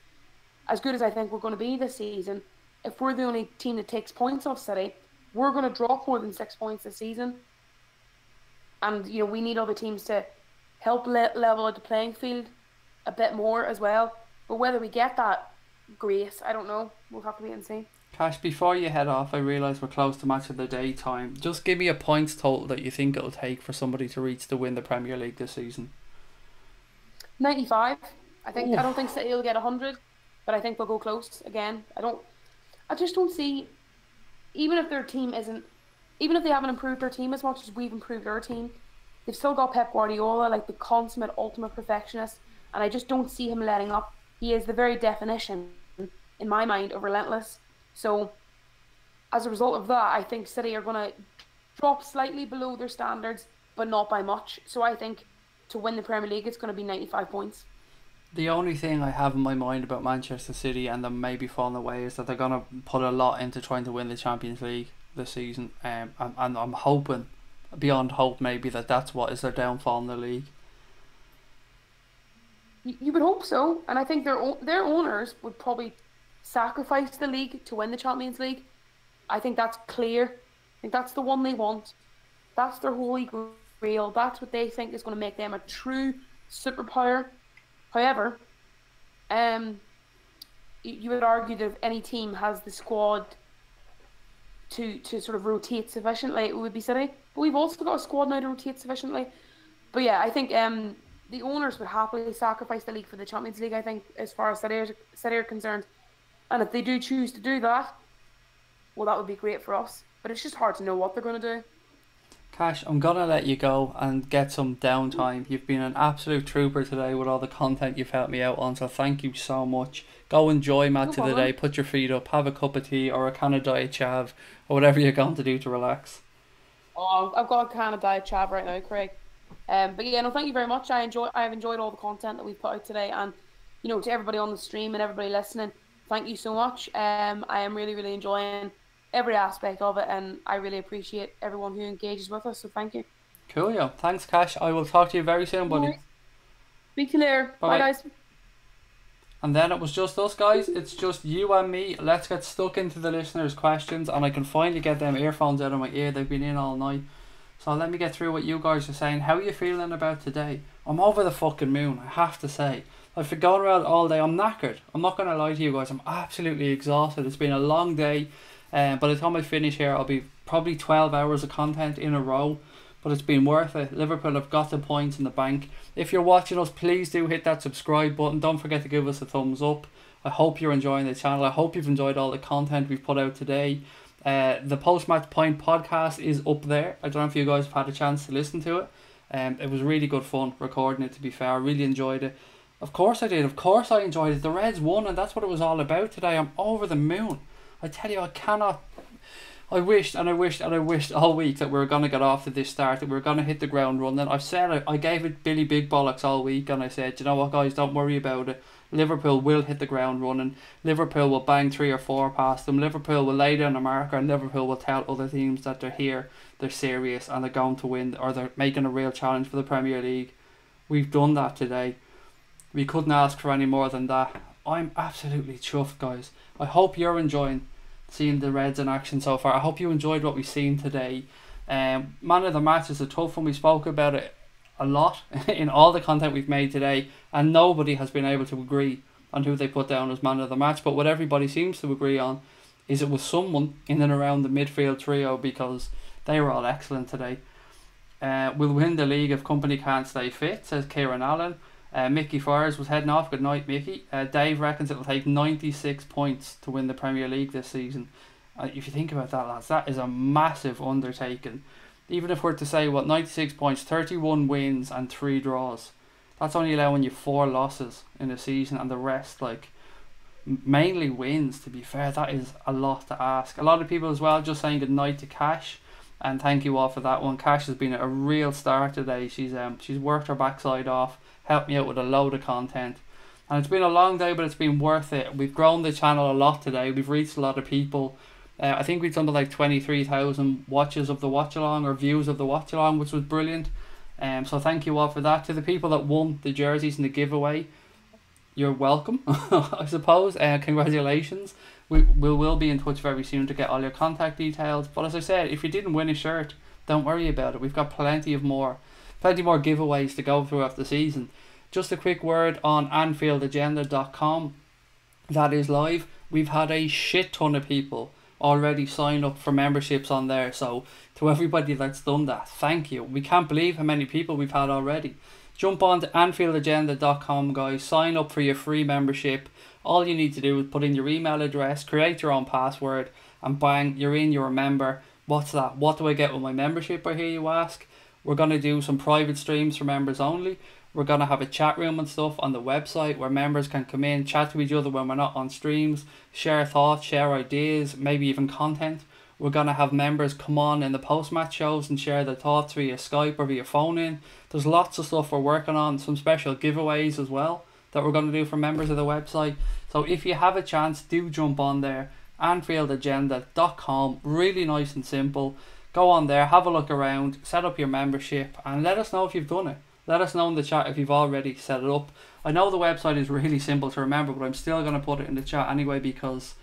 as good as I think we're going to be this season, if we're the only team that takes points off City, we're going to drop more than 6 points this season. And, we need other teams to help level out the playing field a bit more as well. But whether we get that grace, I don't know. We'll have to wait and see. Cash, before you head off, I realise we're close to match of the day time. Just give me a points total that you think it'll take for somebody to reach to win the Premier League this season. 95. I don't think City will get 100, but I think they'll go close again. I just don't see, even if they haven't improved their team as much as we've improved our team, they've still got Pep Guardiola, like the consummate ultimate perfectionist, and I just don't see him letting up. He is the very definition, in my mind, of relentless. So as a result of that, I think City are going to drop slightly below their standards, but not by much. So I think to win the Premier League, it's going to be 95 points. The only thing I have in my mind about Manchester City and them maybe falling away is that they're going to put a lot into trying to win the Champions League this season. And I'm hoping, beyond hope maybe, that's what is their downfall in the league. You would hope so. And I think their owners would probably sacrifice the league to win the Champions League. I think that's clear. I think that's the one they want. That's their holy grail. That's what they think is going to make them a true superpower. However, you would argue that if any team has the squad to sort of rotate sufficiently, it would be City. But we've also got a squad now to rotate sufficiently. But yeah, I think the owners would happily sacrifice the league for the Champions League, I think, as far as City are concerned. And if they do choose to do that, well, that would be great for us. But it's just hard to know what they're going to do. Cash, I'm going to let you go and get some downtime. You've been an absolute trooper today with all the content you've helped me out on, so thank you so much. Go enjoy match of the day, put your feet up, have a cup of tea or a can of Diet Chav, or whatever you're going to do to relax. Oh, I've got a can of Diet Chav right now, Craig. But yeah, no, thank you very much. I've enjoyed all the content that we've put out today, and to everybody on the stream and everybody listening, thank you so much. I am really, really enjoying every aspect of it, and I really appreciate everyone who engages with us, so thank you. Cool, yeah. Thanks, Cash. I will talk to you very soon, buddy. Speak to you later. Bye, guys. And then it was just us, guys. It's just you and me. Let's get stuck into the listeners' questions, and I can finally get them earphones out of my ear. They've been in all night. So let me get through what you guys are saying. How are you feeling about today? I'm over the fucking moon, I have to say. I've been going around all day. I'm knackered. I'm not going to lie to you guys. I'm absolutely exhausted. It's been a long day. By the time I finish here, I'll be probably 12 hours of content in a row. But it's been worth it. Liverpool have got the points in the bank. If you're watching us, please do hit that subscribe button. Don't forget to give us a thumbs up. I hope you're enjoying the channel. I hope you've enjoyed all the content we've put out today. The Post-Match Point podcast is up there. I don't know if you guys have had a chance to listen to it. It was really good fun recording it, to be fair. I really enjoyed it. Of course I did. Of course I enjoyed it. The Reds won, and that's what it was all about today. I'm over the moon. I tell you, I wished all week that we were going to get off to this start, that we were going to hit the ground running. I've said I gave it Billy Big Bollocks all week, and I said, you know what, guys, don't worry about it. Liverpool will hit the ground running. Liverpool will bang 3 or 4 past them. Liverpool will lay down a marker, and Liverpool will tell other teams that they're here, they're serious, and they're going to win, or they're making a real challenge for the Premier League. We've done that today. We couldn't ask for any more than that. I'm absolutely chuffed, guys. I hope you're enjoying seeing the Reds in action so far. I hope you enjoyed what we've seen today. Man of the match is a tough one. We spoke about it a lot in all the content we've made today, and nobody has been able to agree on who they put down as man of the match. But what everybody seems to agree on is it was someone in and around the midfield trio, because they were all excellent today. We'll win the league if company can't stay fit, says Kieran Allen. Mickey Fires was heading off. Good night, Mickey. Dave reckons it'll take 96 points to win the Premier League this season. If you think about that, lads, that is a massive undertaking. Even if we're to say, 96 points, 31 wins and 3 draws. That's only allowing you 4 losses in a season, and the rest, mainly wins, to be fair. That is a lot to ask. A lot of people as well just saying good night to Cash, and thank you all for that one. Cash has been a real star today. She's worked her backside off, helped me out with a load of content, and it's been a long day, but it's been worth it. We've grown the channel a lot today. We've reached a lot of people. I think we've done like 23,000 watches of the watch along, or views of the watch along, which was brilliant. So thank you all for that. To the people that won the jerseys in the giveaway, you're welcome, I suppose. Congratulations. We will be in touch very soon to get all your contact details. But as I said, if you didn't win a shirt, don't worry about it. We've got plenty more giveaways to go throughout the season. Just a quick word on anfieldagenda.com. That is live. We've had a shit ton of people already sign up for memberships on there. So to everybody that's done that, thank you. We can't believe how many people we've had already. Jump on to anfieldagenda.com, guys. Sign up for your free membership. All you need to do is put in your email address, create your own password, and bang, you're in, you're a member. What's that? What do I get with my membership, I hear you ask? We're going to do some private streams for members only. We're going to have a chat room and stuff on the website where members can come in, chat to each other when we're not on streams, share thoughts, share ideas, maybe even content. We're going to have members come on in the post-match shows and share their thoughts via Skype or via phone in. There's lots of stuff we're working on, some special giveaways as well that we're going to do for members of the website. So if you have a chance, do jump on there, anfieldagenda.com, really nice and simple. Go on there, have a look around, set up your membership, and let us know if you've done it. Let us know in the chat if you've already set it up. I know the website is really simple to remember, but I'm still going to put it in the chat anyway, because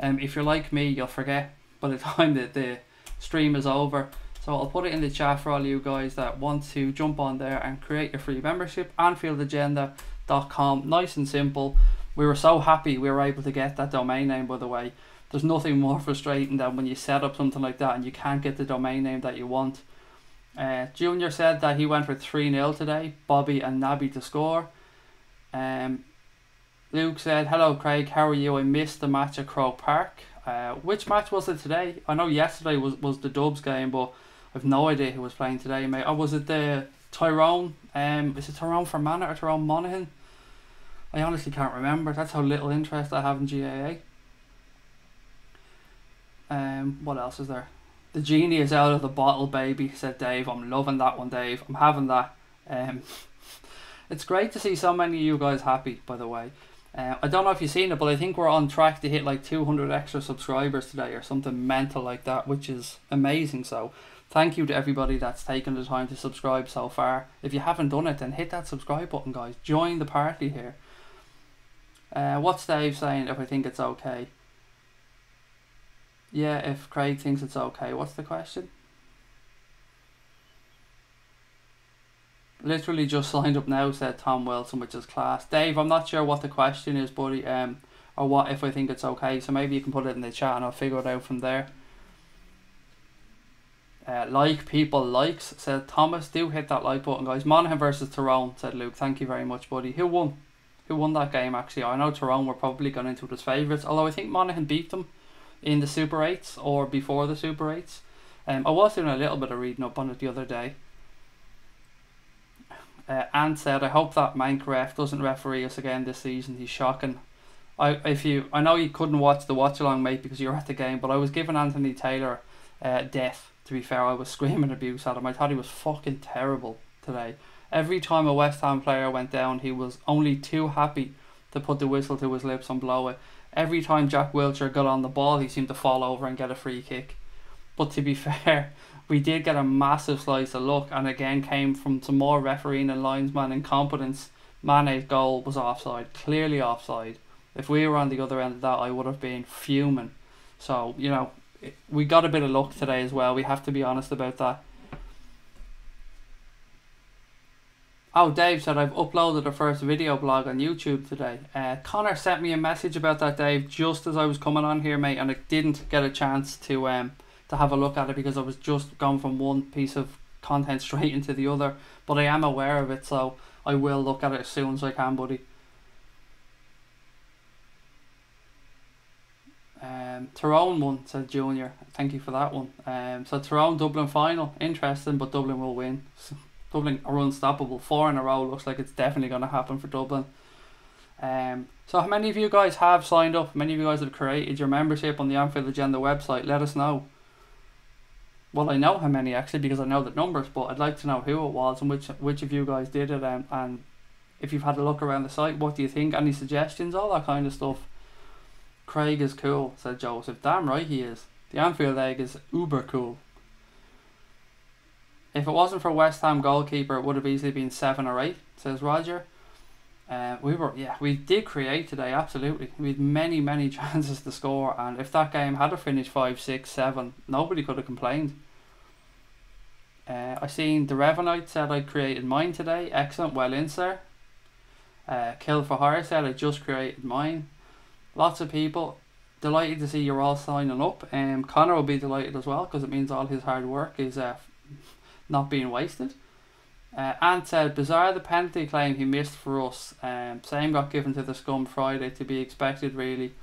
if you're like me, you'll forget by the time that the stream is over. So I'll put it in the chat for all you guys that want to jump on there and create your free membership. anfieldagenda.com, nice and simple. We were so happy we were able to get that domain name, by the way. There's nothing more frustrating than when you set up something like that and you can't get the domain name that you want. Junior said that he went for 3-0 today, Bobby and Naby to score. Luke said, hello Craig, how are you? I missed the match at Croke Park. Which match was it today? I know yesterday was the Dubs game, but I've no idea who was playing today, mate. Or was it the Tyrone? Is it Tyrone Fermanagh or Tyrone Monaghan? I honestly can't remember. That's how little interest I have in GAA. What else is there? The genie is out of the bottle, baby, said Dave. I'm loving that one, Dave. I'm having that. It's great to see so many of you guys happy, by the way. I don't know if you've seen it, but I think we're on track to hit like 200 extra subscribers today or something mental like that, which is amazing. So thank you to everybody that's taken the time to subscribe so far. If you haven't done it, then hit that subscribe button, guys. Join the party here. What's Dave saying if I think it's okay? Yeah, if Craig thinks it's okay. What's the question? Literally just signed up now, said Tom Wilson, which is class. Dave, I'm not sure what the question is, buddy, or what if I think it's okay. So maybe you can put it in the chat and I'll figure it out from there. Like people likes, said Thomas. Do hit that like button, guys. Monaghan versus Tyrone, said Luke. Thank you very much, buddy. Who won? Who won that game, actually? I know Tyrone were probably going into it as favourites, although I think Monaghan beat them in the Super 8s or before the Super 8s. I was doing a little bit of reading up on it the other day. Ant said, I hope that Mank ref doesn't referee us again this season. He's shocking. I know you couldn't watch the watch along, mate, because you were at the game, but I was giving Anthony Taylor death, to be fair. I was screaming abuse at him. I thought he was fucking terrible today. Every time a West Ham player went down, he was only too happy to put the whistle to his lips and blow it. Every time Jack Wilshere got on the ball, he seemed to fall over and get a free kick. But to be fair, we did get a massive slice of luck, and again came from some more refereeing and linesman incompetence. Mane's goal was offside, clearly offside. If we were on the other end of that, I would have been fuming. So, you know, we got a bit of luck today as well. We have to be honest about that. Oh, Dave said, I've uploaded the first video blog on YouTube today. Connor sent me a message about that, Dave, just as I was coming on here, mate, and I didn't get a chance to have a look at it because I was just going from one piece of content straight into the other. But I am aware of it, so I will look at it as soon as I can, buddy. Tyrone won, said Junior. Thank you for that one. So Tyrone Dublin final. Interesting, but Dublin will win. Dublin are unstoppable. 4 in a row looks like it's definitely going to happen for Dublin. So how many of you guys have signed up? Many of you guys have created your membership on the Anfield Agenda website. Let us know. Well, I know how many actually because I know the numbers, but I'd like to know who it was and which of you guys did it, and if you've had a look around the site, what do you think? Any suggestions? All that kind of stuff. Craig is cool, said Joseph. Damn right he is. The Anfield Egg is uber cool. If it wasn't for West Ham goalkeeper, it would have easily been 7 or 8, says Roger. We did create today, absolutely. We had many chances to score, and if that game had finished 5, 6, 7, nobody could have complained. I seen the Revanite said I created mine today. Excellent, well in, sir. Kill for Hire said I just created mine. Lots of people. Delighted to see you're all signing up. Connor will be delighted as well because it means all his hard work is not being wasted. Ant said, bizarre the penalty claim he missed for us. Same got given to the scum Friday, to be expected really.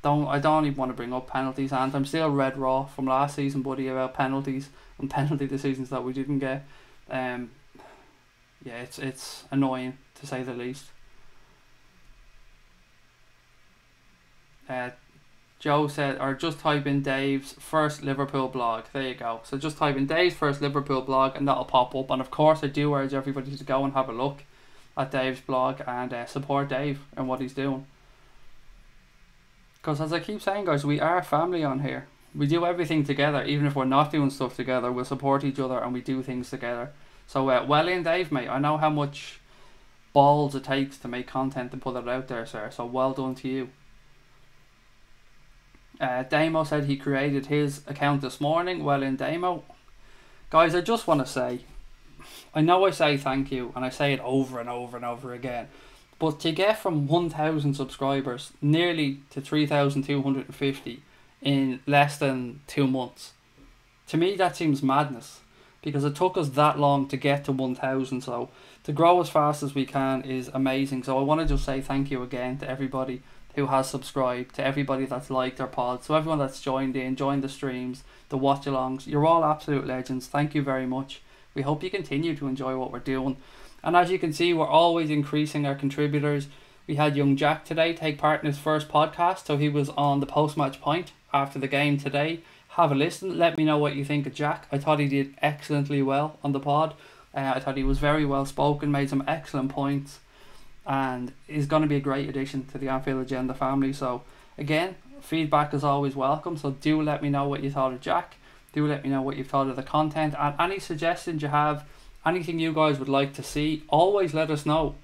I don't even want to bring up penalties, Ant. I'm still red raw from last season, buddy, about penalties and penalty decisions that we didn't get. It's annoying to say the least. Joe said, or just type in Dave's first Liverpool blog. There you go. So just type in Dave's first Liverpool blog and that'll pop up. And of course I do urge everybody to go and have a look at Dave's blog and support Dave and what he's doing. Because as I keep saying, guys, we are family on here. We do everything together. Even if we're not doing stuff together, we'll support each other and we do things together. So well in, Dave, mate. I know how much balls it takes to make content and put it out there, sir. So well done to you. Damo said he created his account this morning. Well in, Damo. Guys, I just want to say, I know I say thank you and I say it over and over and over again, but to get from 1,000 subscribers nearly to 3,250 in less than 2 months, to me that seems madness because it took us that long to get to 1,000. So to grow as fast as we can is amazing. So I want to just say thank you again to everybody who has subscribed, to everybody that's liked our pod, so everyone that's joined the streams, the watch alongs. You're all absolute legends. Thank you very much. We hope you continue to enjoy what we're doing. And as you can see, we're always increasing our contributors. We had young Jack today take part in his first podcast, so he was on the post-match point after the game today. Have a listen. Let me know what you think of Jack. I thought he did excellently well on the pod. I thought he was very well spoken, made some excellent points, and is going to be a great addition to the Anfield Agenda family. So again, feedback is always welcome, so do let me know what you thought of Jack. Do let me know what you thought of the content, and any suggestions you have, anything you guys would like to see, always let us know,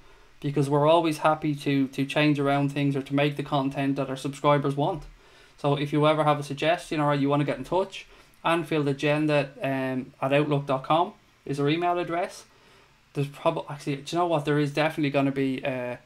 because we're always happy to change around things or to make the content that our subscribers want. So if you ever have a suggestion or you want to get in touch, anfieldagenda at outlook.com is our email address. There's probably, actually, do you know what, there is definitely going to be a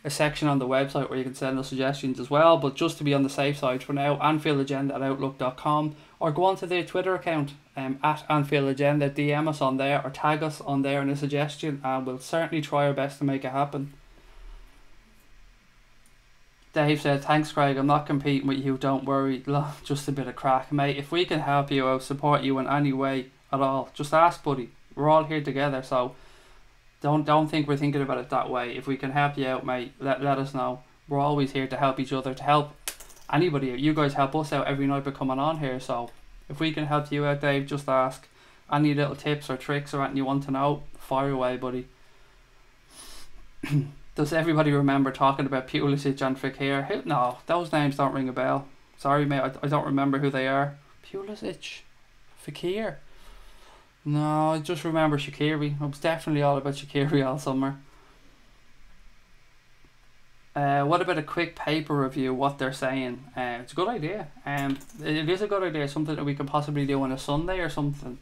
section on the website where you can send us suggestions as well, but just to be on the safe side for now, anfieldagenda at outlook.com, or go on to the Twitter account at anfieldagenda, DM us on there or tag us on there in a suggestion, and we'll certainly try our best to make it happen. Dave said, thanks Craig, I'm not competing with you, don't worry, just a bit of crack, mate. If we can help you out, support you in any way at all, just ask, buddy. We're all here together, so don't think we're thinking about it that way. If we can help you out, mate, let us know. We're always here to help each other, to help anybody out. You guys help us out every night by coming on here, so if we can help you out, Dave, just ask. Any little tips or tricks or anything you want to know, fire away, buddy. Does everybody remember talking about Pulisic and Fekir? No, those names don't ring a bell. Sorry, mate, I don't remember who they are. Pulisic, Fekir. No, I just remember Shaqiri. I was definitely all about Shaqiri all summer. What about a quick paper review, what they're saying? It's a good idea. It is a good idea, something that we could possibly do on a Sunday or something.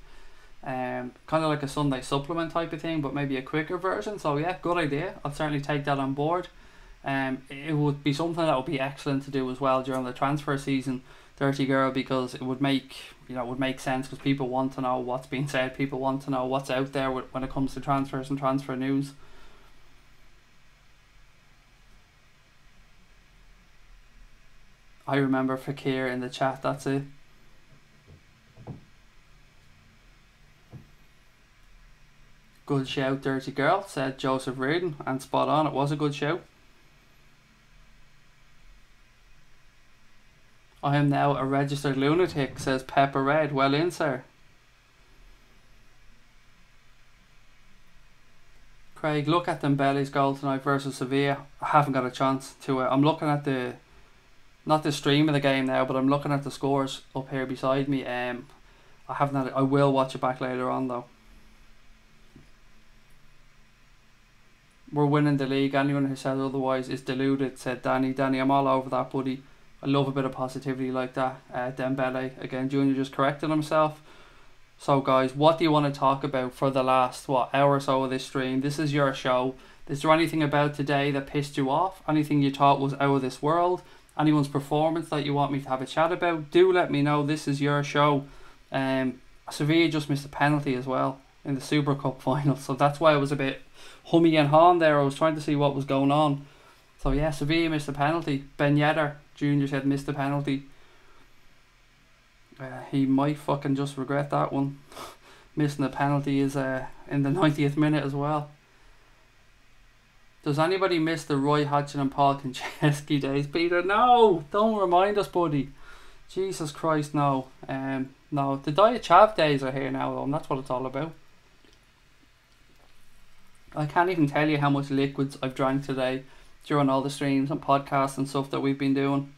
Kind of like a Sunday supplement type of thing, but maybe a quicker version. So yeah, good idea. I'll certainly take that on board. It would be something that would be excellent to do as well during the transfer season, Dirty Girl, because it would make sense, because people want to know what's being said, people want to know what's out there when it comes to transfers and transfer news. I remember Fekir in the chat, that's it. Good shout, Dirty Girl, said Joseph Reardon, and spot on, it was a good shout. I am now a registered lunatic, says Pepper Red. Well in, sir. Craig, look at Dembele's goal tonight versus Sevilla. I haven't got a chance to. I'm looking at not the stream of the game now, but I'm looking at the scores up here beside me. I haven't had it. I will watch it back later on though. We're winning the league. Anyone who says otherwise is deluded, said Danny. Danny, I'm all over that, buddy. I love a bit of positivity like that. Dembele, again, Junior just corrected himself. So guys, what do you want to talk about for the last, hour or so of this stream? This is your show. Is there anything about today that pissed you off? Anything you thought was out of this world? Anyone's performance that you want me to have a chat about? Do let me know. This is your show. Sevilla just missed a penalty as well in the Super Cup final. So that's why I was a bit hummy and hawing there. I was trying to see what was going on. So yeah, Sevilla missed a penalty. Ben Yedder Jr. said missed a penalty. He might fucking just regret that one. Missing a penalty is in the 90th minute as well. Does anybody miss the Roy Hodgson and Paul Konchesky days, Peter? No! Don't remind us, buddy. Jesus Christ, no. No, the Diet Chav days are here now, though, and that's what it's all about. I can't even tell you how much liquids I've drank today during all the streams and podcasts and stuff that we've been doing.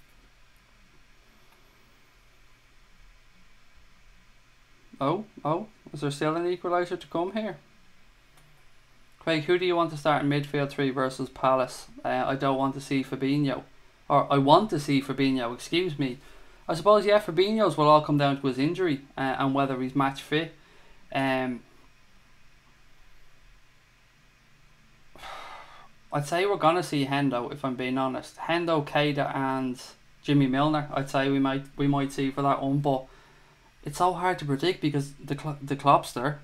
Oh, is there still an equaliser to come here? Craig, who do you want to start in midfield 3 versus Palace? I don't want to see Fabinho. Or I want to see Fabinho, excuse me. I suppose, yeah, Fabinho's will all come down to his injury and whether he's match fit. I'd say we're going to see Hendo, if I'm being honest. Hendo, Keita and Jimmy Milner, I'd say we might see for that one, but it's so hard to predict because the Kloppster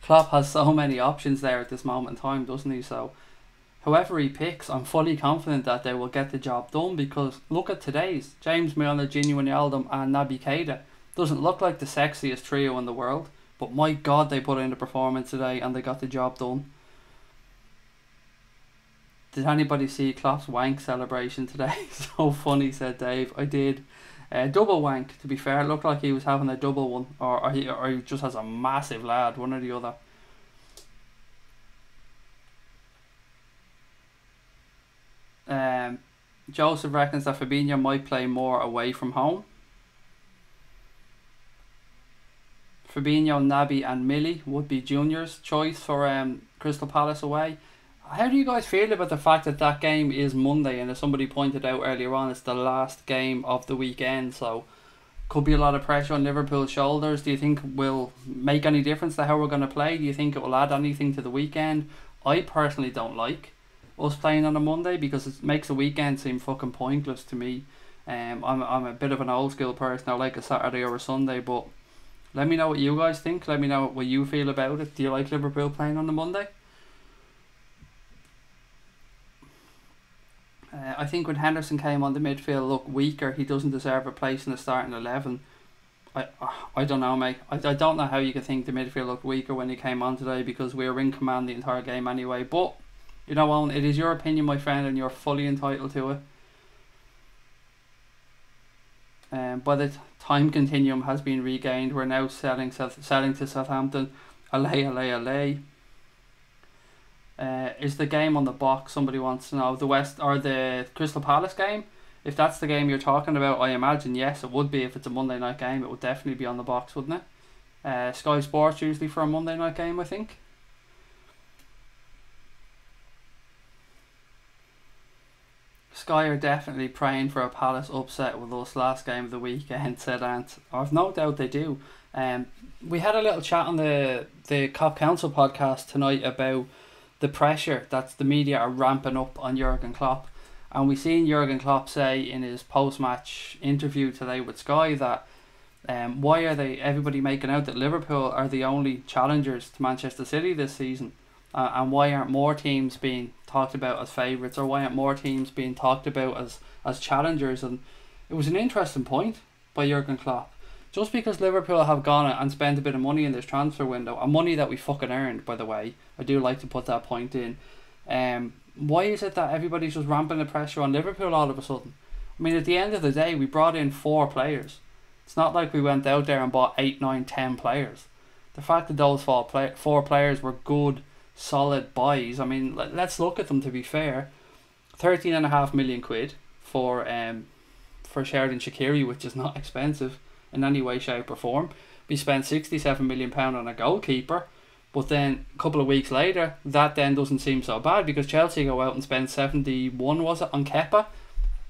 Klopp has so many options there at this moment in time, doesn't he? So whoever he picks, I'm fully confident that they will get the job done, because look at today's James Milner, Gini Wijnaldum and Naby Keita. Doesn't look like the sexiest trio in the world, but my God, they put in a performance today and they got the job done. Did anybody see Klopp's wank celebration today? So funny, said Dave. I did. Double wank, to be fair. It looked like he was having a double one, or he just has a massive lad, one or the other. Joseph reckons that Fabinho might play more away from home. Fabinho, Naby and Millie would be Junior's choice for Crystal Palace away. How do you guys feel about the fact that that game is Monday, and as somebody pointed out earlier on, it's the last game of the weekend, so could be a lot of pressure on Liverpool's shoulders? Do you think will make any difference to how we're going to play? Do you think it will add anything to the weekend? I personally don't like us playing on a Monday because it makes the weekend seem fucking pointless to me. I'm a bit of an old school person. I like a Saturday or a Sunday, but let me know what you guys think. Let me know what you feel about it. Do you like Liverpool playing on the Monday? I think when Henderson came on the midfield looked weaker. He doesn't deserve a place in the starting 11. I don't know, mate. I don't know how you could think the midfield looked weaker when he came on today, because we were in command the entire game anyway. But, you know, Owen, it is your opinion, my friend, and you're fully entitled to it. By the time continuum has been regained, we're now selling to Southampton. Allay. Is the game on the box? Somebody wants to know. The West or the Crystal Palace game? If that's the game you're talking about, I imagine yes, it would be. If it's a Monday night game, it would definitely be on the box, wouldn't it? Sky Sports usually for a Monday night game, I think. Sky are definitely praying for a Palace upset with us last game of the weekend, said Ant. I've no doubt they do. We had a little chat on the Cop Council podcast tonight about the pressure that the media are ramping up on Jurgen Klopp, and we seen Jurgen Klopp say in his post-match interview today with Sky that why are everybody making out that Liverpool are the only challengers to Manchester City this season, and why aren't more teams being talked about as favourites, or why aren't more teams being talked about as challengers? And it was an interesting point by Jurgen Klopp. Just because Liverpool have gone and spent a bit of money in this transfer window, and money that we fucking earned, by the way, I do like to put that point in, why is it that everybody's just ramping the pressure on Liverpool all of a sudden? I mean, at the end of the day, we brought in 4 players. It's not like we went out there and bought 8, 9, 10 players. The fact that those 4 players were good, solid buys, I mean, let's look at them to be fair. 13.5 million quid for Sheridan Shaqiri, which is not expensive in any way, shape or form. We spent £67 million on a goalkeeper, but then a couple of weeks later, that then doesn't seem so bad because Chelsea go out and spend 71, was it, on Kepa?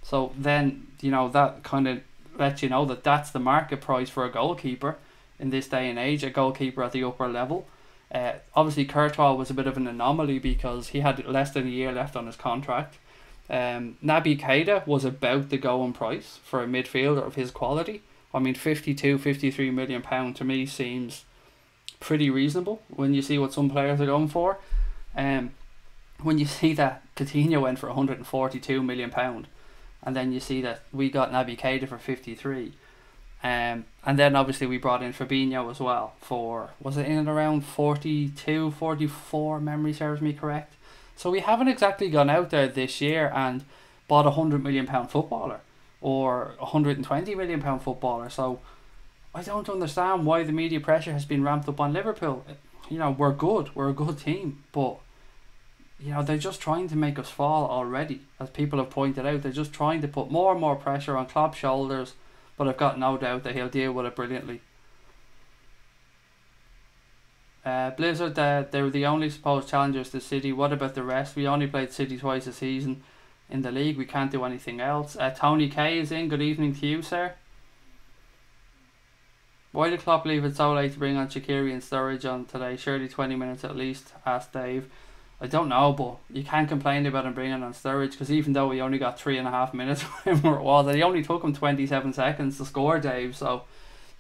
So then, you know, that kind of lets you know that that's the market price for a goalkeeper in this day and age, a goalkeeper at the upper level. Obviously, Courtois was a bit of an anomaly because he had less than a year left on his contract. Naby Keita was about the going price for a midfielder of his quality. I mean, 52, 53 million pound to me seems pretty reasonable when you see what some players are going for. When you see that Coutinho went for 142 million pound, and then you see that we got Naby Keita for 53. And then obviously we brought in Fabinho as well for, was it in and around 42, 44, memory serves me correct. So we haven't exactly gone out there this year and bought £100 million footballer or £120 million footballer. So I don't understand why the media pressure has been ramped up on Liverpool. You know, we're good. We're a good team. But, you know, they're just trying to make us fall already. As people have pointed out, they're just trying to put more and more pressure on Klopp's shoulders. But I've got no doubt that he'll deal with it brilliantly. Blizzard, they were the only supposed challengers to City. What about the rest? We only played City twice a season in the league. We can't do anything else. Tony K is in. Good evening to you, sir. Why did Klopp leave it so late to bring on Shaqiri and Sturridge on today? Surely 20 minutes at least, asked Dave. I don't know, but you can't complain about him bringing on Sturridge because even though he only got 3.5 minutes, whatever it was, and he only took him 27 seconds to score, Dave. So,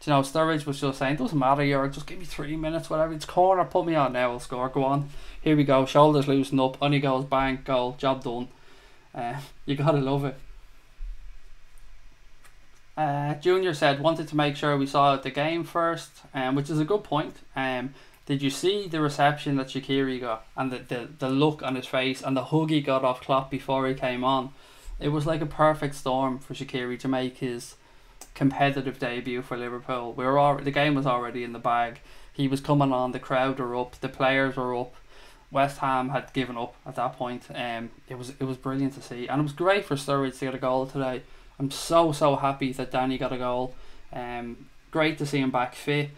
you know, Sturridge was just saying, doesn't matter, Jörg, just give me 3 minutes, whatever. It's corner, put me on now, I'll score. Go on. Here we go. Shoulders loosen up. On he goes, bang, goal, job done. You gotta love it. Junior said, wanted to make sure we saw the game first, which is a good point. Did you see the reception that Shaqiri got and the look on his face and the hug he got off Klopp before he came on? It was like a perfect storm for Shaqiri to make his competitive debut for Liverpool. The game was already in the bag. He was coming on, the crowd were up, the players were up. West Ham had given up at that point. It was brilliant to see, and it was great for Sturridge to get a goal today. I'm so happy that Danny got a goal. Great to see him back fit.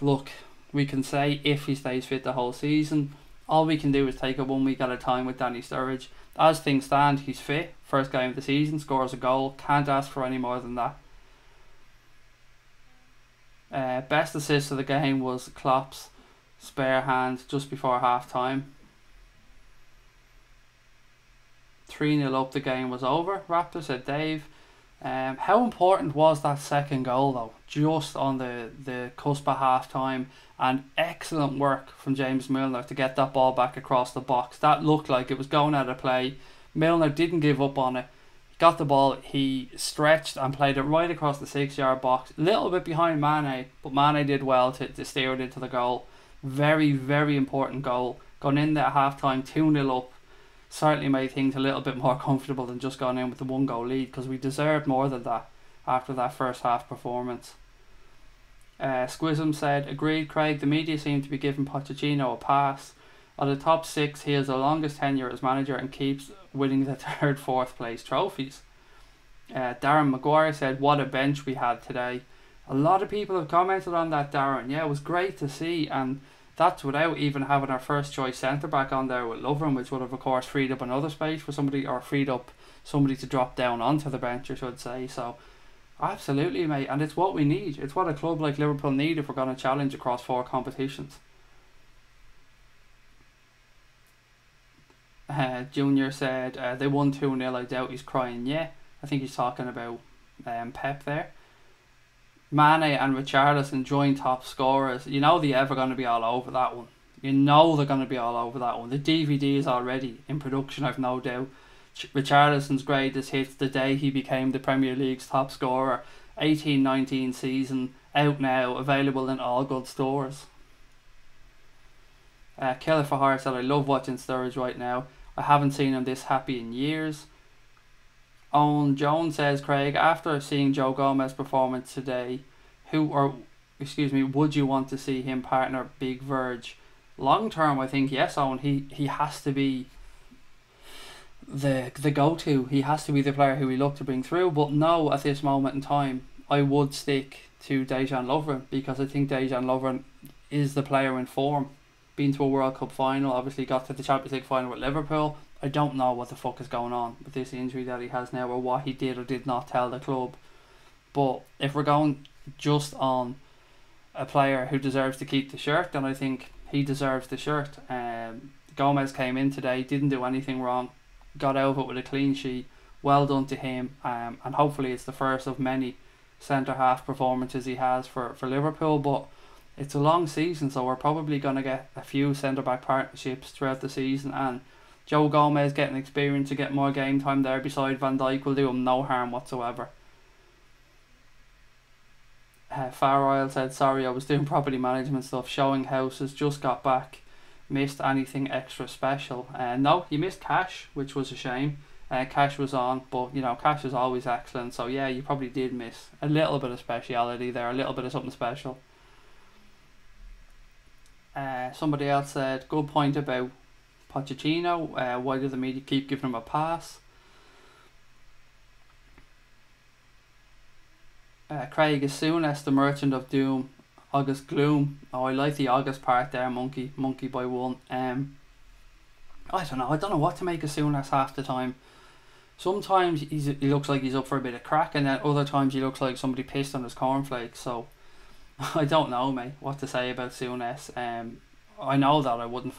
Look, we can say if he stays fit the whole season, all we can do is take it 1 week at a time with Danny Sturridge. As things stand, he's fit. First game of the season, scores a goal. Can't ask for any more than that. Best assist of the game was Klopp's spare hand just before half time. 3-0 up, the game was over. Raptor, said Dave. How important was that second goal though? Just on the cusp of half time, and excellent work from James Milner to get that ball back across the box. That looked like it was going out of play. Milner didn't give up on it. He got the ball, he stretched and played it right across the 6-yard box. A little bit behind Mane, but Mane did well to steer it into the goal. Very, very important goal. Gone in there at half time, 2-0 up. Certainly made things a little bit more comfortable than just going in with the 1-goal lead, because we deserved more than that after that first half performance. Squism said, agreed Craig, the media seem to be giving Pochettino a pass. Of the top 6, he has the longest tenure as manager and keeps winning the 3rd, 4th place trophies. Darren Maguire said, what a bench we had today. A lot of people have commented on that, Darren. Yeah, it was great to see, and that's without even having our first choice centre back on there with Lovren, which would have of course freed up another space for somebody, or freed up somebody to drop down onto the bench, I should say. So absolutely, mate, and it's what we need. It's what a club like Liverpool need if we're going to challenge across 4 competitions. Junior said they won 2-0. I doubt he's crying. Yeah, I think he's talking about Pep there. Mane and Richarlison joint top scorers. You know they're ever going to be all over that one. You know they're going to be all over that one. The DVD is already in production, I've no doubt. Richarlison's greatest hits the day he became the Premier League's top scorer. 18-19 season, out now, available in all good stores. Killer for Heart said, I love watching Sturridge right now. I haven't seen him this happy in years. Owen Jones says, Craig, after seeing Joe Gomez's performance today, would you want to see him partner Big Verge? Long term, I think yes, Owen. He has to be the go-to. He has to be the player who we look to bring through. But no, at this moment in time, I would stick to Dejan Lovren, because I think Dejan Lovren is the player in form. Been to a World Cup final, obviously got to the Champions League final with Liverpool. I don't know what the fuck is going on with this injury that he has now, or what he did or did not tell the club. But if we're going just on a player who deserves to keep the shirt, then I think he deserves the shirt. Gomez came in today, didn't do anything wrong, got out of it with a clean sheet. Well done to him, and hopefully it's the first of many centre-half performances he has for Liverpool. But it's a long season, so we're probably going to get a few centre-back partnerships throughout the season, and Joe Gomez getting experience to get more game time there beside Van Dijk will do him no harm whatsoever. Faroil said, sorry, I was doing property management stuff, showing houses, just got back, missed anything extra special. No, you missed Cash, which was a shame. Cash was on, but you know, Cash is always excellent, so yeah, you probably did miss a little bit of speciality there, a little bit of something special. Somebody else said, good point about Pochettino. Why do the media keep giving him a pass? Craig, as soon as the Merchant of Doom, August Gloom. Oh, I like the August part there, monkey by one. I don't know what to make of Souness half the time. Sometimes he looks like he's up for a bit of crack, and then other times he looks like somebody pissed on his cornflakes. So I don't know, mate, what to say about Souness. I know that I wouldn't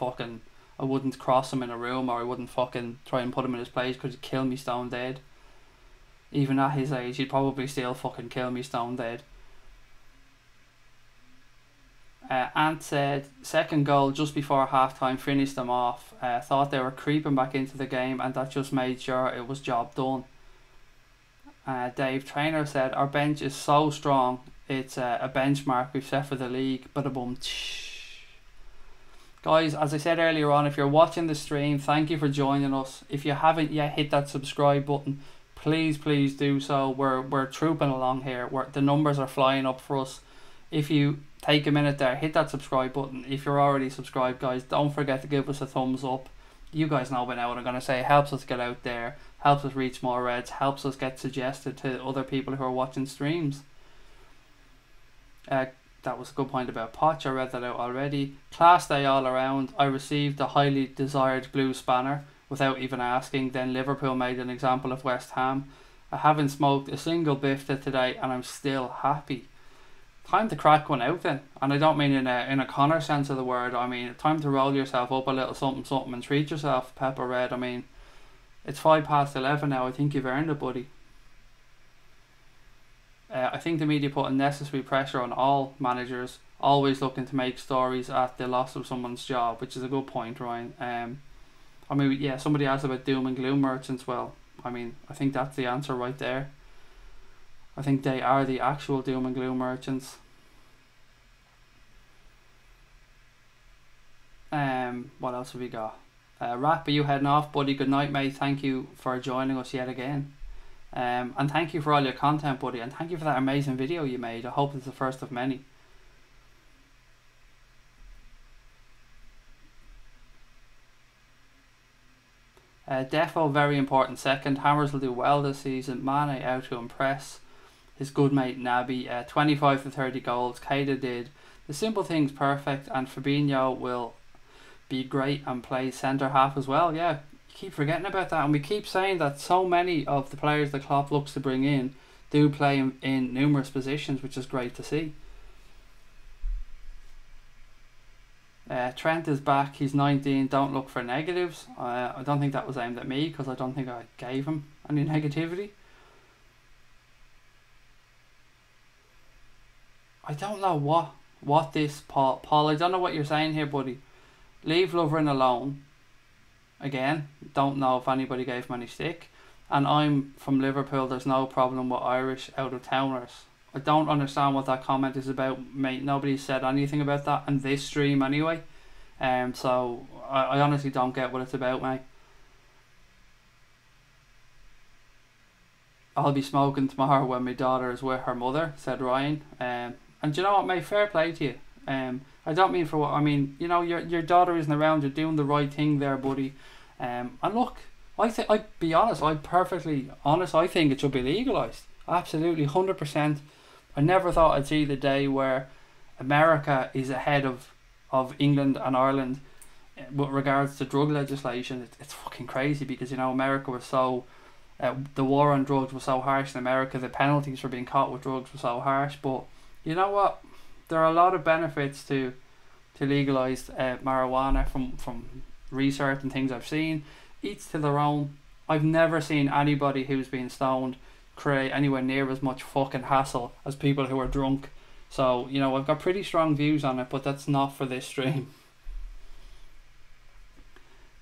cross him in a room, or I wouldn't fucking try and put him in his place because he'd kill me stone dead. Even at his age, he'd probably still fucking kill me stone dead. Ant said, second goal just before half time finished them off. Thought they were creeping back into the game, and that just made sure it was job done. Dave Trainer said, our bench is so strong, it's a benchmark we've set for the league. Ba-da-bum. Guys, as I said earlier on, if you're watching the stream, thank you for joining us. If you haven't yet hit that subscribe button, please do so. We're trooping along here. The numbers are flying up for us. If you take a minute there, hit that subscribe button. If you're already subscribed, guys, don't forget to give us a thumbs up. You guys know by now what I'm going to say. It helps us get out there, helps us reach more Reds, helps us get suggested to other people who are watching streams. That was a good point about Poch. I read that out already. Class day all around. I received the highly desired blue spanner without even asking. Then Liverpool made an example of West Ham. I haven't smoked a single bifta today, and I'm still happy. Time to crack one out then, and I don't mean in a Connor sense of the word. I mean time to roll yourself up a little something and treat yourself. Pepper Red. I mean, it's 11:05 now. I think you've earned it, buddy. I think the media put unnecessary pressure on all managers, always looking to make stories at the loss of someone's job, which is a good point, Ryan. I mean, yeah, somebody asked about doom and gloom merchants. Well, I mean, I think that's the answer right there. I think they are the actual doom and gloom merchants. What else have we got? Rap, are you heading off, buddy? Good night, mate. Thank you for joining us yet again. And thank you for all your content, buddy, and thank you for that amazing video you made. I hope it's the first of many. Defo, very important second. Hammers will do well this season. Mane out to impress. His good mate Naby, 25 to 30 goals. Keita did the simple things perfect, and Fabinho will be great and play centre half as well. Yeah, keep forgetting about that, and we keep saying that so many of the players the Klopp looks to bring in do play in numerous positions, which is great to see. Trent is back. He's 19. Don't look for negatives. I don't think that was aimed at me, because I don't think I gave him any negativity. I don't know what this Paul, I don't know what you're saying here, buddy. Leave Lovren alone. Again, don't know if anybody gave him any stick. And I'm from Liverpool, there's no problem with Irish out-of-towners. I don't understand what that comment is about, mate. Nobody said anything about that in this stream anyway. So I honestly don't get what it's about, mate. I'll be smoking tomorrow when my daughter is with her mother, said Ryan. And do you know what, mate? Fair play to you. I don't mean for what I mean. You know, your daughter isn't around. You're doing the right thing there, buddy. And look, I'd be honest. I'm perfectly honest. I think it should be legalized. Absolutely, 100%. I never thought I'd see the day where America is ahead of England and Ireland with regards to drug legislation. It's fucking crazy because, you know, America was so the war on drugs was so harsh in America. The penalties for being caught with drugs were so harsh. But you know what? There are a lot of benefits to legalised marijuana from research and things I've seen. Each to their own. I've never seen anybody who's been stoned create anywhere near as much fucking hassle as people who are drunk. So, you know, I've got pretty strong views on it, but that's not for this stream.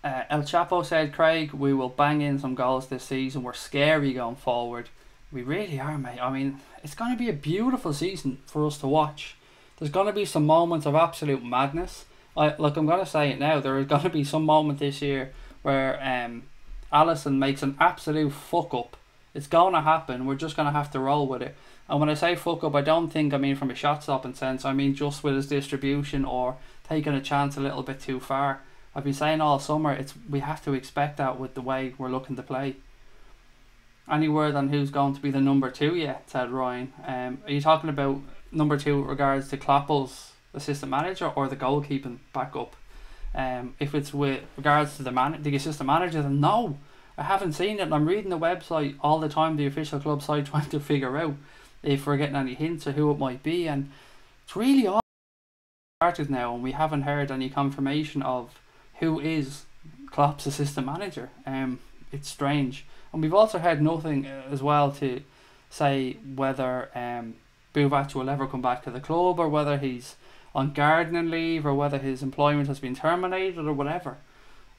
El Chapo said, Craig, we will bang in some goals this season. We're scary going forward. We really are, mate. I mean, it's going to be a beautiful season for us to watch. There's going to be some moments of absolute madness. I'm going to say it now. There is going to be some moment this year where Alisson makes an absolute fuck up. It's going to happen. We're just going to have to roll with it. And when I say fuck up, I don't think I mean from a shot stopping sense. I mean just with his distribution or taking a chance a little bit too far. I've been saying all summer, we have to expect that with the way we're looking to play. Any word on who's going to be the number 2 yet, said Ryan. Are you talking about number 2 with regards to Kloppel's assistant manager or the goalkeeping backup? If it's with regards to the assistant manager, then no, I haven't seen it. I'm reading the website all the time, the official club site, trying to figure out if we're getting any hints of who it might be, and it's really all started now, and we haven't heard any confirmation of who is Klopp's assistant manager. It's strange, and we've also heard nothing as well to say whether Buvac will ever come back to the club, or whether he's on gardening leave, or whether his employment has been terminated, or whatever.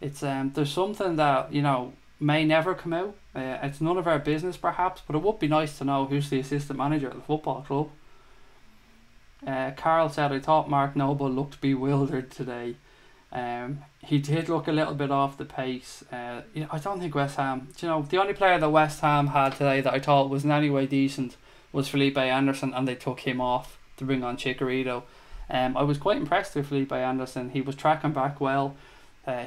It's there's something that, you know, may never come out. It's none of our business perhaps, but it would be nice to know who's the assistant manager at the football club. Carl said, I thought Mark Noble looked bewildered today. He did look a little bit off the pace. You know, I don't think West Ham, you know, the only player that West Ham had today that I thought was in any way decent was Felipe Anderson, and they took him off to bring on Chicharito. I was quite impressed with Felipe Anderson. He was tracking back well.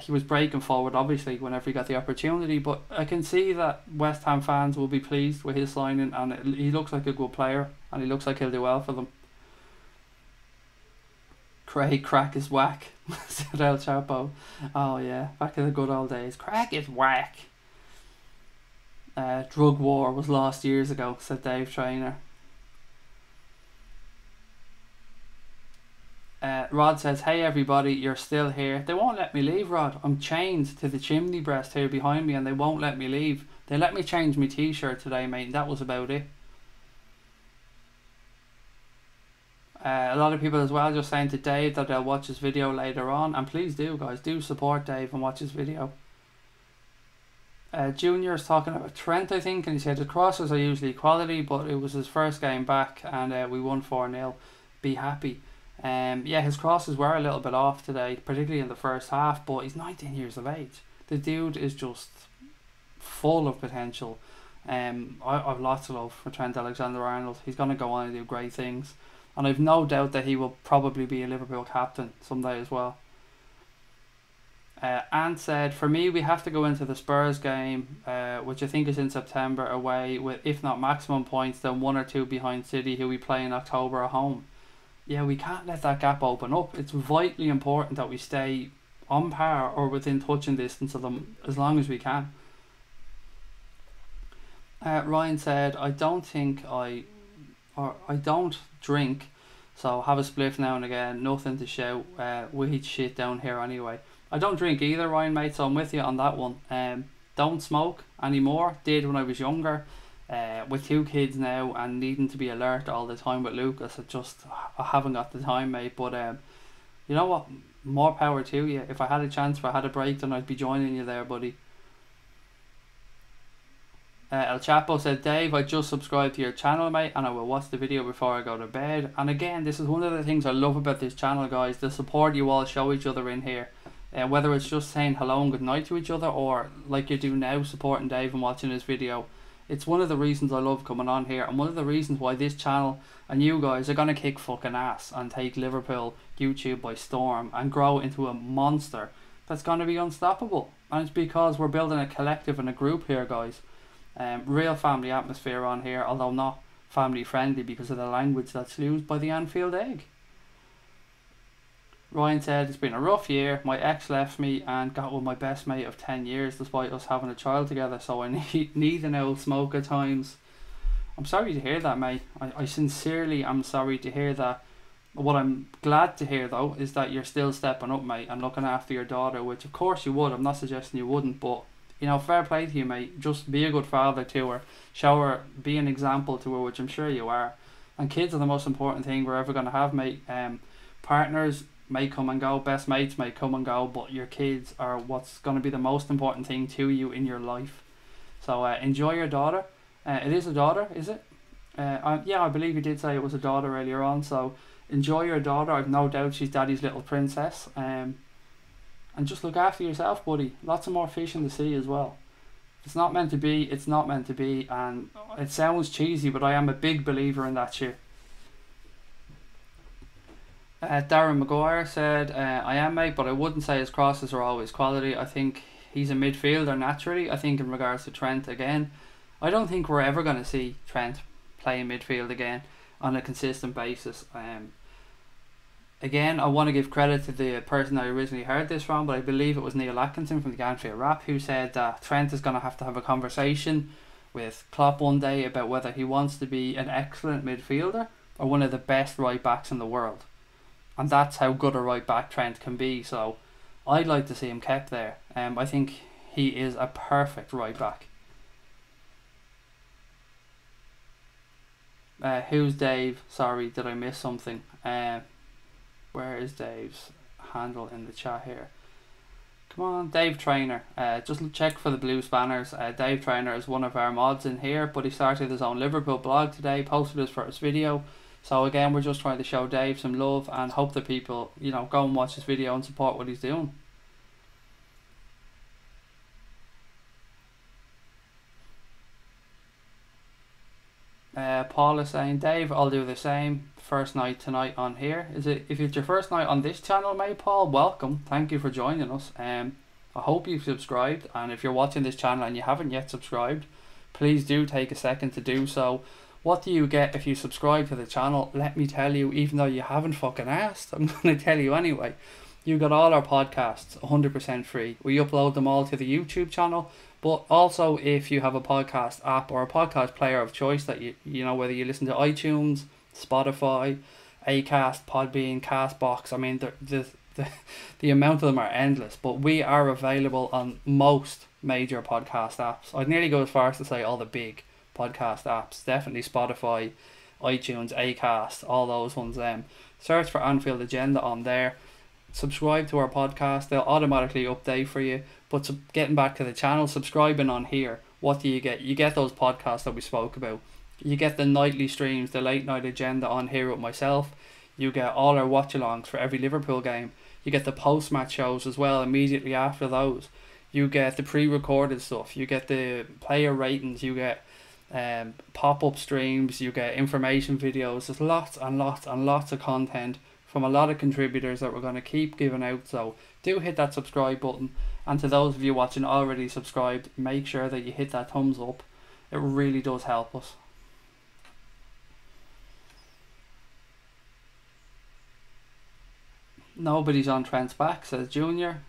He was breaking forward, obviously, whenever he got the opportunity. But I can see that West Ham fans will be pleased with his signing, and he looks like a good player, and he looks like he'll do well for them. Craig, crack is whack, said El Chapo. Oh yeah, back in the good old days. Crack is whack. Drug war was lost years ago, said Dave Trainer. Rod says, hey everybody, you're still here. They won't let me leave, Rod. I'm chained to the chimney breast here behind me, and they won't let me leave. They let me change my t-shirt today, mate, and that was about it. A lot of people as well just saying to Dave that they'll watch his video later on, and please do, guys, do support Dave and watch his video. Junior is talking about Trent, I think, and he said the crosses are usually quality, but it was his first game back, and we won 4-0. Be happy. Yeah, his crosses were a little bit off today, particularly in the first half, but he's 19 years of age. The dude is just full of potential. I've lots of love for Trent Alexander-Arnold. He's going to go on and do great things, and I've no doubt that he will probably be a Liverpool captain someday as well. Ant said, for me, we have to go into the Spurs game, which I think is in September, away with, if not maximum points, then 1 or 2 behind City, who we play in October at home. Yeah, we can't let that gap open up. It's vitally important that we stay on par or within touching distance of them as long as we can. Ryan said, I don't drink, so have a spliff now and again. Nothing to shout. Weed shit down here anyway. I don't drink either, Ryan, mate, so I'm with you on that one. Don't smoke anymore. Did when I was younger. With 2 kids now and needing to be alert all the time with Lucas, I haven't got the time, mate. But you know what? More power to you. If I had a chance, if I had a break, then I'd be joining you there, buddy. El Chapo said, Dave, I just subscribed to your channel, mate, and I will watch the video before I go to bed. And again, this is one of the things I love about this channel, guys, the support you all show each other in here. Whether it's just saying hello and good night to each other, or like you do now, supporting Dave and watching his video. It's one of the reasons I love coming on here, and one of the reasons why this channel and you guys are going to kick fucking ass and take Liverpool YouTube by storm and grow into a monster that's going to be unstoppable. And it's because we're building a collective and a group here, guys. Real family atmosphere on here, although not family friendly because of the language that's used by the Anfield Egg. Ryan said, it's been a rough year. My ex left me and got with my best mate of 10 years despite us having a child together, so I need an old smoke at times. I'm sorry to hear that, mate. I sincerely am sorry to hear that. What I'm glad to hear, though, is that you're still stepping up, mate, and looking after your daughter, which of course you would. I'm not suggesting you wouldn't, but, you know, fair play to you, mate. Just be a good father to her. Show her, be an example to her, which I'm sure you are. And kids are the most important thing we're ever going to have, mate. Partners may come and go, best mates may come and go, but your kids are what's going to be the most important thing to you in your life. So enjoy your daughter. It is a daughter, is it? Yeah, I believe you did say it was a daughter earlier on, so enjoy your daughter. I've no doubt she's daddy's little princess. And just look after yourself, buddy. Lots of more fish in the sea as well. If it's not meant to be, it's not meant to be, and it sounds cheesy, but I am a big believer in that shit. Darren Maguire said, I am, mate, but I wouldn't say his crosses are always quality. I think he's a midfielder naturally. I think in regards to Trent, again, I don't think we're ever going to see Trent play in midfield again on a consistent basis. Again, I want to give credit to the person I originally heard this from, but I believe it was Neil Atkinson from the Anfield Rap who said that Trent is going to have a conversation with Klopp one day about whether he wants to be an excellent midfielder or one of the best right backs in the world. And that's how good a right back Trent can be. So I'd like to see him kept there. I think he is a perfect right back. Who's Dave? Sorry, did I miss something? Where is Dave's handle in the chat here? Come on, Dave Trainer. Just check for the blue spanners. Dave Trainer is one of our mods in here, but he started his own Liverpool blog today, posted his first video. So again, we're just trying to show Dave some love and hope that people, you know, go and watch this video and support what he's doing. Paul is saying, Dave, I'll do the same. First night tonight on here. Is it? If it's your first night on this channel, mate, Paul, welcome. Thank you for joining us. I hope you've subscribed, and if you're watching this channel and you haven't yet subscribed, please do take a second to do so. What do you get if you subscribe to the channel? Let me tell you, even though you haven't fucking asked, I'm going to tell you anyway. You got all our podcasts 100% free. We upload them all to the YouTube channel, but also if you have a podcast app or a podcast player of choice that you know, whether you listen to iTunes, Spotify, Acast, Podbean, Castbox, I mean the amount of them are endless, but we are available on most major podcast apps. I'd nearly go as far as to say all the big podcast apps, definitely Spotify, iTunes, Acast, all those ones. Search for Anfield Agenda on there, subscribe to our podcast, they'll automatically update for you. But getting back to the channel, subscribing on here, what do you get? You get those podcasts that we spoke about. You get the nightly streams, the late night agenda on here with myself. You get all our watch alongs for every Liverpool game. You get the post match shows as well immediately after those. You get the pre-recorded stuff. You get the player ratings. You get pop-up streams. You get information videos. There's lots and lots and lots of content from a lot of contributors that we're going to keep giving out. So do hit that subscribe button. And to those of you watching already subscribed, make sure that you hit that thumbs up. It really does help us. Nobody's on Trent's back, says Junior,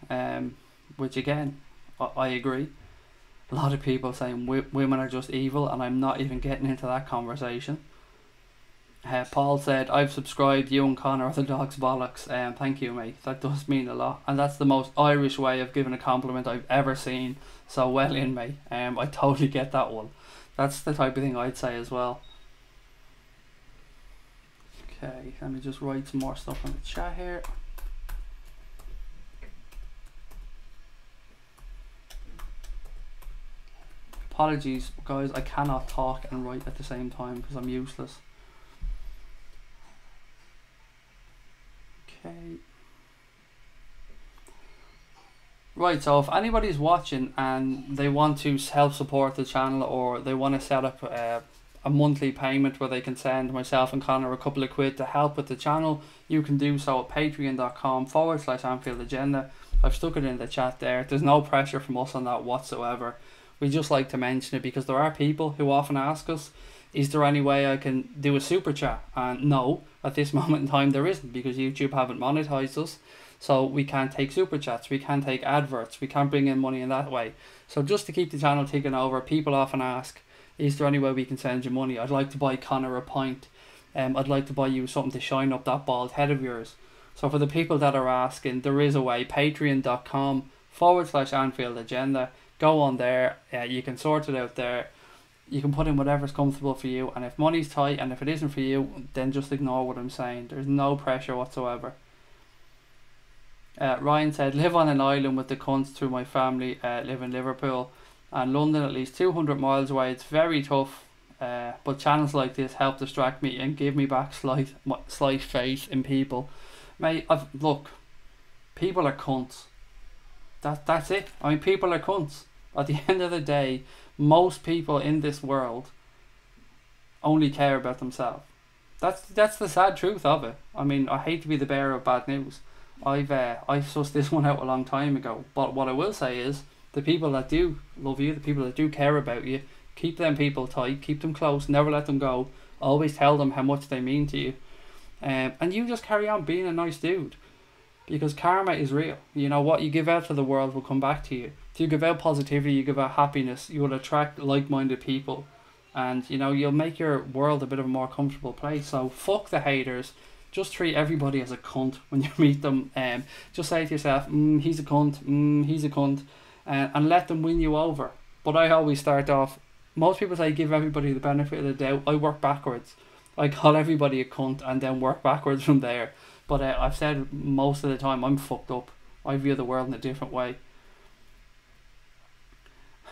which again, I agree. A lot of people saying women are just evil, and I'm not even getting into that conversation. Paul said, I've subscribed, you and Connor are the dog's bollocks. Thank you, mate. That does mean a lot. And that's the most Irish way of giving a compliment I've ever seen. So well in, mate. I totally get that one. That's the type of thing I'd say as well. Okay, let me just write some more stuff on the chat here. Apologies, guys, I cannot talk and write at the same time because I'm useless. Okay. Right, so if anybody's watching and they want to help support the channel, or they want to set up a monthly payment where they can send myself and Connor a couple of quid to help with the channel, you can do so at patreon.com/Anfield Agenda. I've stuck it in the chat there. There's no pressure from us on that whatsoever. We just like to mention it because there are people who often ask us, is there any way I can do a super chat? And no, at this moment in time there isn't, because YouTube haven't monetized us. So we can't take super chats, we can't take adverts, we can't bring in money in that way. So just to keep the channel ticking over, people often ask, is there any way we can send you money? I'd like to buy Connor a pint. I'd like to buy you something to shine up that bald head of yours. So for the people that are asking, there is a way. Patreon.com/Anfield Agenda. Go on there. You can sort it out there. You can put in whatever's comfortable for you. And if money's tight and if it isn't for you, then just ignore what I'm saying. There's no pressure whatsoever. Ryan said, live on an island with the cunts through my family, live in Liverpool and London, at least 200 miles away. It's very tough, but channels like this help distract me and give me back slight faith in people. Mate, look, people are cunts. That's it. I mean, people are cunts. At the end of the day, most people in this world only care about themselves. That's the sad truth of it. I mean, I hate to be the bearer of bad news. I've sussed this one out a long time ago. But what I will say is, the people that do love you, the people that do care about you, keep them people tight, keep them close, never let them go. Always tell them how much they mean to you. And you just carry on being a nice dude. Because karma is real. You know, what you give out to the world will come back to you. If you give out positivity, you give out happiness, you will attract like-minded people. And, you know, you'll make your world a bit of a more comfortable place. So, fuck the haters. Just treat everybody as a cunt when you meet them. Just say to yourself, he's a cunt, he's a cunt. And let them win you over. But I always start off, most people say give everybody the benefit of the doubt. I work backwards. I call everybody a cunt and then work backwards from there. But I've said most of the time, I'm fucked up. I view the world in a different way.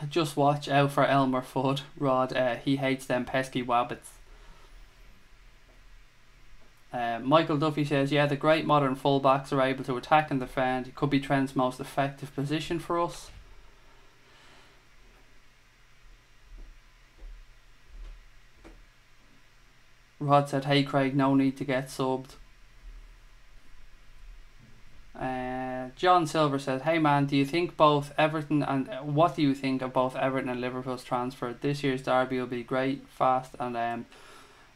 Just watch out for Elmer Fudd, Rod. He hates them pesky wabbits. Michael Duffy says, yeah, the great modern fullbacks are able to attack and defend. It could be Trent's most effective position for us. Rod said, hey Craig, no need to get subbed. John Silver says, hey man, do you think both Everton and what do you think of both Everton and Liverpool's transfer? This year's derby will be great, fast and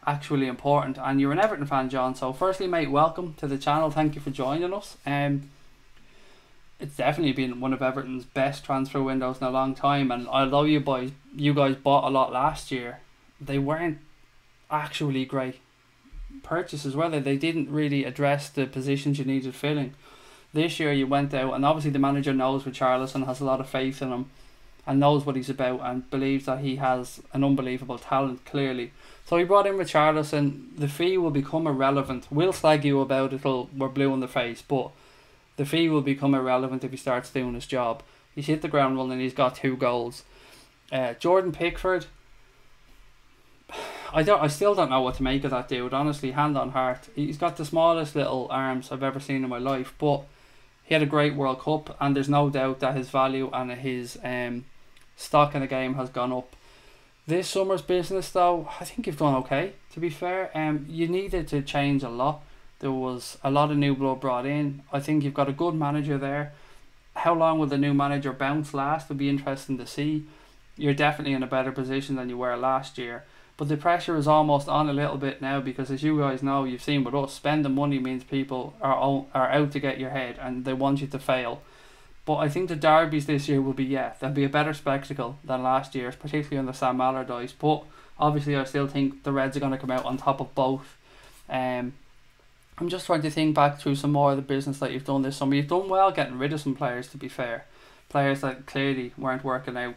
actually important. And you're an Everton fan, John, so firstly mate, welcome to the channel, thank you for joining us. It's definitely been one of Everton's best transfer windows in a long time, and although you guys bought a lot last year, they weren't actually great purchases, were they? They didn't really address the positions you needed filling. This year you went out, and obviously the manager knows Richarlison, has a lot of faith in him and knows what he's about and believes that he has an unbelievable talent, clearly. So he brought in Richarlison. The fee will become irrelevant. We'll slag you about it till we're blue in the face, but the fee will become irrelevant if he starts doing his job. He's hit the ground running, he's got 2 goals. Jordan Pickford, I still don't know what to make of that dude, honestly, hand on heart. He's got the smallest little arms I've ever seen in my life, but he had a great World Cup, and there's no doubt that his value and his stock in the game has gone up. This summer's business though, I think you've done okay, to be fair. You needed to change a lot. There was a lot of new blood brought in. I think you've got a good manager there. How long will the new manager bounce last will be interesting to see. You're definitely in a better position than you were last year. But the pressure is almost on a little bit now, because as you guys know, you've seen with us, spending money means people are out to get your head and they want you to fail. But I think the derbies this year will be, they'll be a better spectacle than last year's, particularly on the Sam Allardyce. But obviously I still think the Reds are going to come out on top of both. I'm just trying to think back through some more of the business that you've done this summer. You've done well getting rid of some players, to be fair. Players that clearly weren't working out.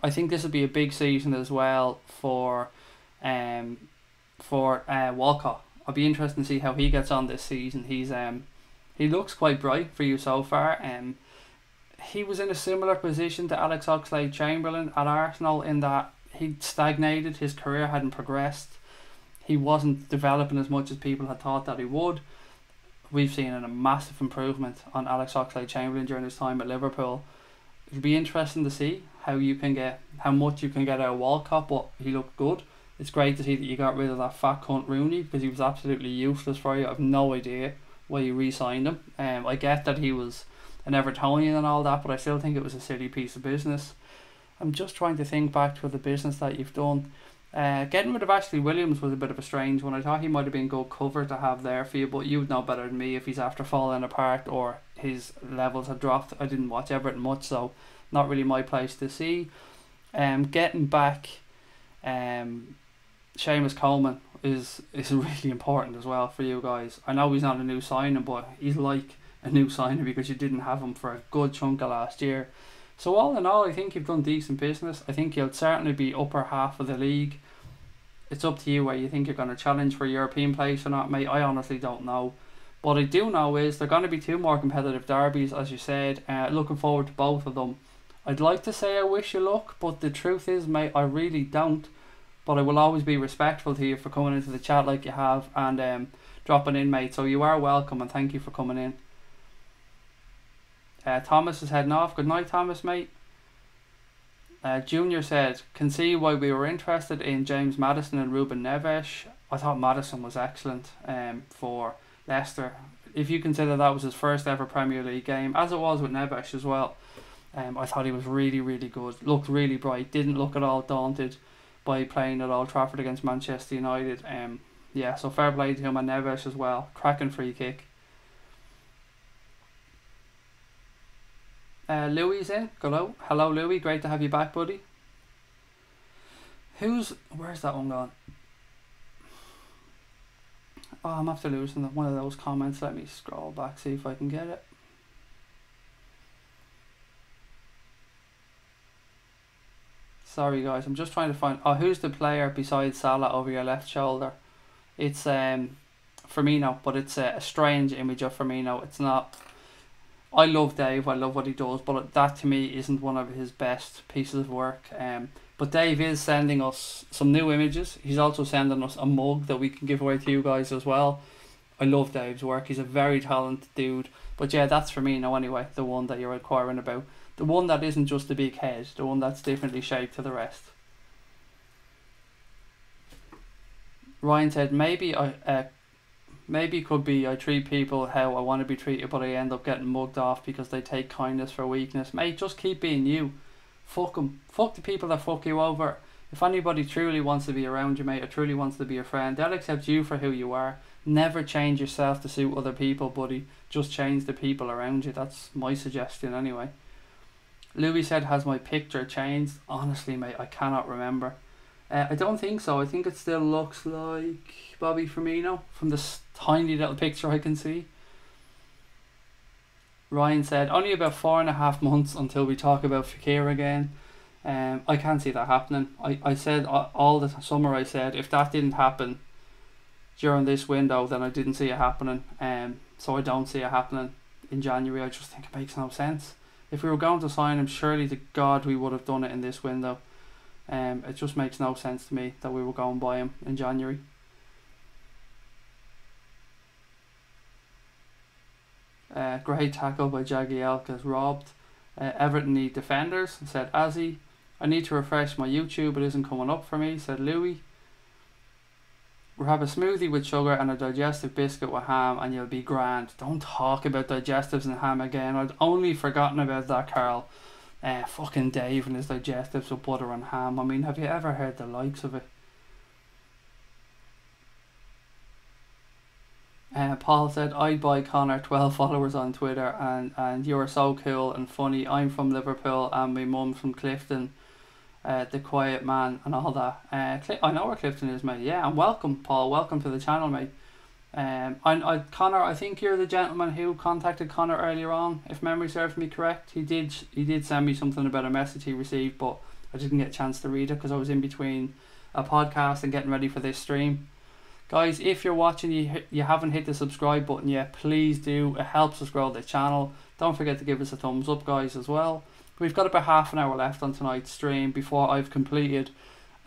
I think this will be a big season as well for Walcott. I'll be interested to see how he gets on this season. He looks quite bright for you so far. He was in a similar position to Alex Oxlade-Chamberlain at Arsenal, in that he'd stagnated, his career hadn't progressed. He wasn't developing as much as people had thought that he would. we've seen a massive improvement on Alex Oxlade-Chamberlain during his time at Liverpool. It'll be interesting to see how much you can get out of Walcott, but he looked good. It's great to see that you got rid of that fat cunt Rooney, because he was absolutely useless for you. I have no idea why you re-signed him. I get that he was an Evertonian and all that, but I still think it was a silly piece of business. I'm just trying to think back to the business that you've done. Getting rid of Ashley Williams was a bit of a strange one. I thought he might have been good cover to have there for you, but you'd know better than me if he's after falling apart or his levels have dropped. I didn't watch Everton much, so not really my place to see. Getting back Seamus Coleman is really important as well for you guys. I know he's not a new signing, but he's like a new signing because you didn't have him for a good chunk of last year. So all in all, I think you've done decent business. I think you'll certainly be upper half of the league. It's up to you where you think you're going to challenge for a European place or not, mate. I honestly don't know. What I do know is there are going to be 2 more competitive derbies, as you said. Looking forward to both of them. I'd like to say I wish you luck, but the truth is, mate, I really don't. But I will always be respectful to you for coming into the chat like you have and dropping in, mate. So you are welcome, and thank you for coming in. Thomas is heading off. Good night, Thomas, mate. Junior said, can see why we were interested in James Maddison and Ruben Neves. I thought Maddison was excellent for Leicester. If you consider that was his first ever Premier League game, as it was with Neves as well, I thought he was really, really good. Looked really bright. Didn't look at all daunted by playing at Old Trafford against Manchester United. Yeah, so fair play to him and Neves as well. Cracking free kick. Louis is in. Hello Louis, great to have you back, buddy. Where's that one gone? Oh, I'm after losing one of those comments. Let me scroll back, see if I can get it. Sorry guys, I'm just trying to find. Oh, who's the player besides Salah over your left shoulder? It's Firmino, but it's a strange image of Firmino. It's not. I love Dave, I love what he does, but that to me isn't one of his best pieces of work. But Dave is sending us some new images. He's also sending us a mug that we can give away to you guys as well. I love Dave's work. He's a very talented dude. But yeah, that's Firmino anyway, the one that you're inquiring about. The one that isn't just a big head, the one that's differently shaped to the rest. Ryan said, maybe it could be I treat people how I want to be treated, but I end up getting mugged off because they take kindness for weakness. Mate, just keep being you. Fuck them. Fuck the people that fuck you over. If anybody truly wants to be around you, mate, or truly wants to be a friend, they'll accept you for who you are. Never change yourself to suit other people, buddy. Just change the people around you. That's my suggestion anyway. Louis said, has my picture changed? Honestly, mate, I cannot remember. I don't think so. I think it still looks like Bobby Firmino from this tiny little picture I can see. Ryan said, only about 4.5 months until we talk about Fekir again. I can't see that happening. I said all the summer, I said if that didn't happen during this window, then I didn't see it happening. So I don't see it happening in January. I just think it makes no sense. If we were going to sign him, surely to God we would have done it in this window. It just makes no sense to me that we were going to buy him in January. Great tackle by Jagielka, robbed. Everton need defenders, said Azzy. I need to refresh my YouTube, it isn't coming up for me, said Louis. We'll have a smoothie with sugar and a digestive biscuit with ham and you'll be grand. Don't talk about digestives and ham again. I'd only forgotten about that, Carl. Fucking Dave and his digestives with butter and ham. I mean, have you ever heard the likes of it? Paul said, I'd buy Connor 12 followers on Twitter and you're so cool and funny. I'm from Liverpool and my mum's from Clifton. The quiet man and all that. I know where Clifton is, mate. Yeah, and welcome, Paul. Welcome to the channel, mate. Connor, I think you're the gentleman who contacted Connor earlier on, if memory serves me correct. He did send me something about a message he received, but I didn't get a chance to read it because I was in between a podcast and getting ready for this stream. Guys, if you're watching, you haven't hit the subscribe button yet, please do. It helps us grow the channel. Don't forget to give us a thumbs up, guys, as well. We've got about half an hour left on tonight's stream before I've completed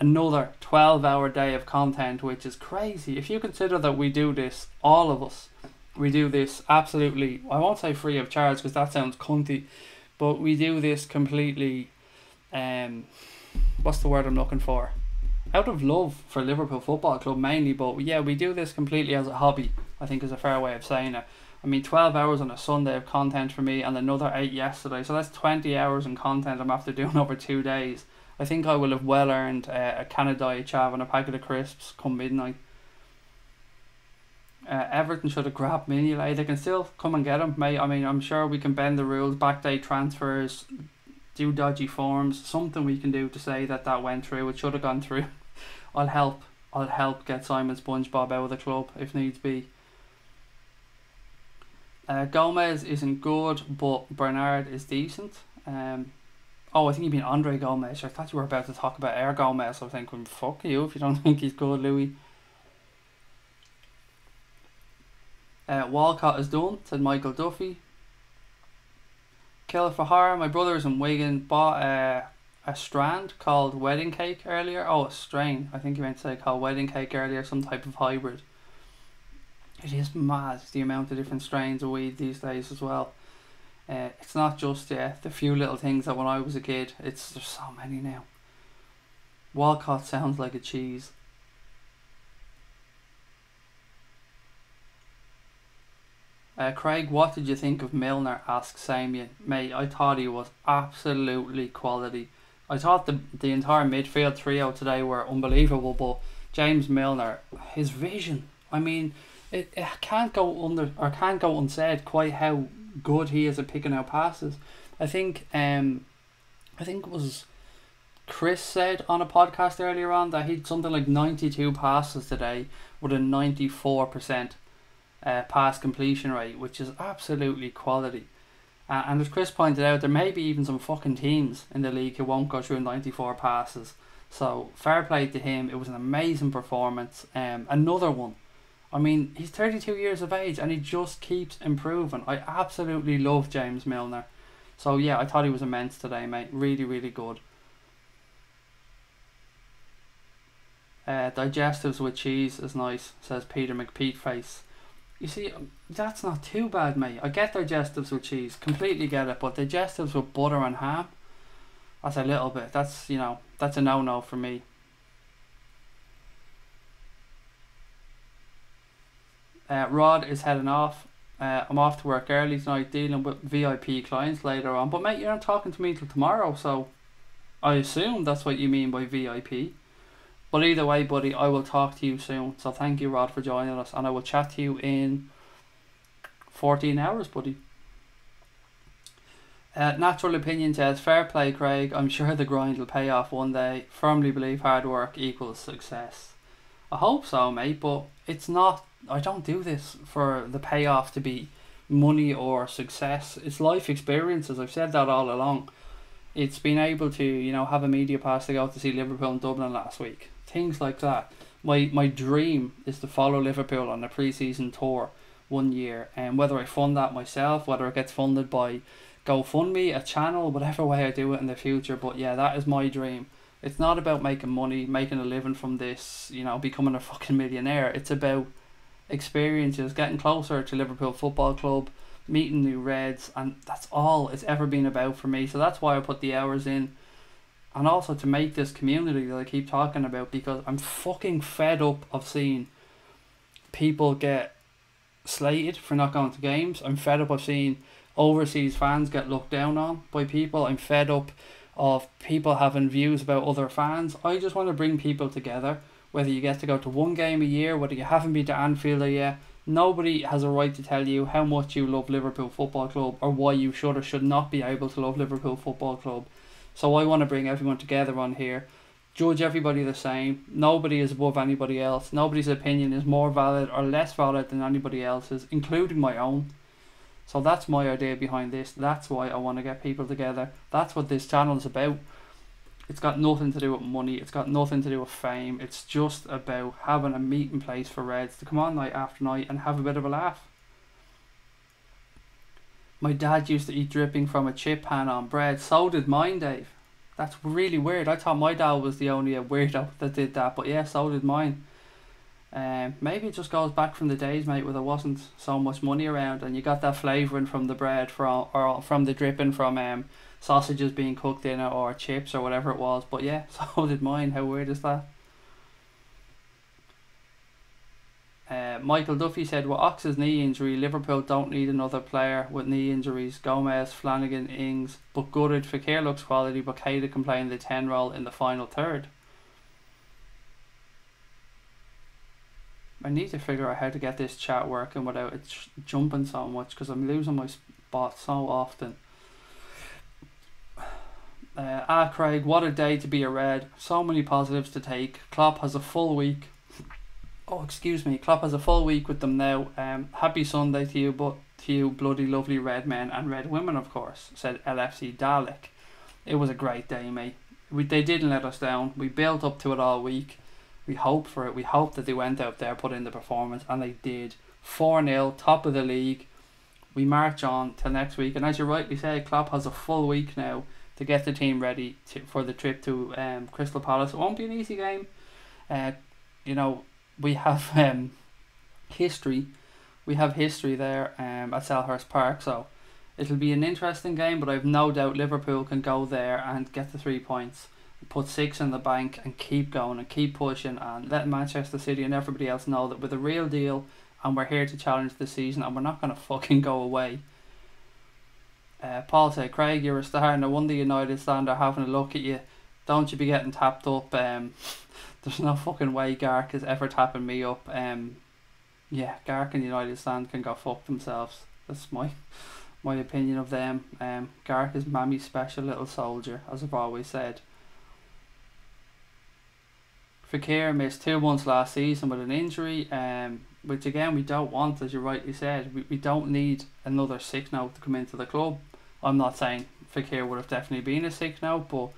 another 12-hour day of content, which is crazy. If you consider that we do this, all of us, We do this absolutely, I won't say free of charge because that sounds cunty, but we do this completely, what's the word I'm looking for? Out of love for Liverpool Football Club mainly, but yeah, we do this completely as a hobby, I think is a fair way of saying it. I mean, 12 hours on a Sunday of content for me and another 8 yesterday, so that's 20 hours in content I'm after doing over 2 days. I think I will have well earned a can of Diet Chav and a packet of crisps come midnight. Everton should have grabbed Mignolet. They can still come and get him, mate. I mean, I'm sure we can bend the rules, backdate transfers, do dodgy forms, something we can do to say that went through. It should have gone through. I'll help get Simon SpongeBob out of the club if needs be. Gomez isn't good, but Bernard is decent. I think you mean Andre Gomez. I thought you were about to talk about Air Gomez. I was thinking, fuck you if you don't think he's good, Louis. Walcott is done, said Michael Duffy. Killer for Horror, my brother is in Wigan, bought a strand called Wedding Cake earlier. Oh, a strain. I think you meant to say called Wedding Cake earlier, some type of hybrid. It is mad, the amount of different strains of weed these days as well. It's not just the few little things that when I was a kid, there's so many now. Walcott sounds like a cheese. Craig, what did you think of Milner? Asks Samian. Mate, I thought he was absolutely quality. I thought the entire midfield trio today were unbelievable, but James Milner, his vision, I mean, it can't go unsaid quite how good he is at picking out passes. I think it was Chris said on a podcast earlier on that he'd something like 92 passes today with a 94% pass completion rate, which is absolutely quality. And as Chris pointed out, there may be even some fucking teams in the league who won't go through 94 passes. So fair play to him. It was an amazing performance. Another one. I mean, he's 32 years of age and he just keeps improving. I absolutely love James Milner. So yeah, I thought he was immense today, mate. Really, really good. Digestives with cheese is nice, says Peter McPeatface. You see, that's not too bad, mate. I get digestives with cheese, completely get it, but digestives with butter and ham, that's a little bit. That's a no-no for me. Rod is heading off. I'm off to work early tonight, dealing with VIP clients later on. But mate, you're not talking to me till tomorrow, so I assume that's what you mean by VIP. But either way, buddy, I will talk to you soon. So thank you, Rod, for joining us, and I will chat to you in 14 hours, buddy. Natural Opinion says, fair play, Craig. I'm sure the grind will pay off one day. Firmly believe hard work equals success. I hope so, mate, but it's not. I don't do this for the payoff to be money or success. It's life experiences. I've said that all along. It's been able to, have a media pass to go to see Liverpool in Dublin last week. Things like that. My dream is to follow Liverpool on a pre-season tour one year, and whether I fund that myself, whether it gets funded by GoFundMe, a channel, whatever way I do it in the future. But yeah, that is my dream. It's not about making money, making a living from this, becoming a fucking millionaire. It's about experiences, getting closer to Liverpool Football Club, meeting new Reds, and that's all it's ever been about for me. So that's why I put the hours in. And also to make this community that I keep talking about, because I'm fucking fed up of seeing people get slated for not going to games. I'm fed up of seeing overseas fans get looked down on by people. I'm fed up of people having views about other fans. I just want to bring people together, whether you get to go to one game a year, whether you haven't been to Anfield yet. Nobody has a right to tell you how much you love Liverpool Football Club or why you should or should not be able to love Liverpool Football Club. So I want to bring everyone together on here, judge everybody the same. Nobody is above anybody else. Nobody's opinion is more valid or less valid than anybody else's, including my own. So that's my idea behind this. That's why I want to get people together. That's what this channel is about. It's got nothing to do with money. It's got nothing to do with fame. It's just about having a meeting place for Reds to come on night after night and have a bit of a laugh. My dad used to eat dripping from a chip pan on bread. So did mine, Dave. That's really weird. I thought my dad was the only weirdo that did that. But yeah, so did mine. Maybe it just goes back from the days, mate, where there wasn't so much money around, and you got that flavouring from the bread, from the dripping from sausages being cooked in it, or chips or whatever it was. But yeah, so did mine. How weird is that? Michael Duffy said, with Ox's knee injury, Liverpool don't need another player with knee injuries. Gomez, Flanagan, Ings, but gutted. Fekir looks quality, but Keita can play in the 10 role in the final third. I need to figure out how to get this chat working without it jumping so much, because I'm losing my spot so often. Craig, what a day to be a Red. So many positives to take. Klopp has a full week. Klopp has a full week with them now. Happy Sunday to you, but to you bloody lovely red men and red women, of course, said LFC Dalek. It was a great day, mate. They didn't let us down. We built up to it all week. We hoped for it. We hoped that they went out there, put in the performance, and they did. 4-0, top of the league. We march on till next week, and as you rightly say, Klopp has a full week now to get the team ready for the trip to Crystal Palace. It won't be an easy game. We have history. We have history there at Selhurst Park, so it'll be an interesting game. But I've no doubt Liverpool can go there and get the 3 points, put 6 in the bank, and keep going and keep pushing, and let Manchester City and everybody else know that we're the real deal, and we're here to challenge the season, and we're not going to fucking go away. Paul said, Craig, you're a star. No wonder United stand are having a look at you. Don't you be getting tapped up. There's no fucking way Gark is ever tapping me up. Gark and United stand can go fuck themselves. That's my opinion of them. Gark is Mammy's special little soldier, as I've always said. Fekir missed 2 months last season with an injury, which again we don't want, as you rightly said. We don't need another sick note to come into the club. I'm not saying Fekir would have definitely been a sick note, but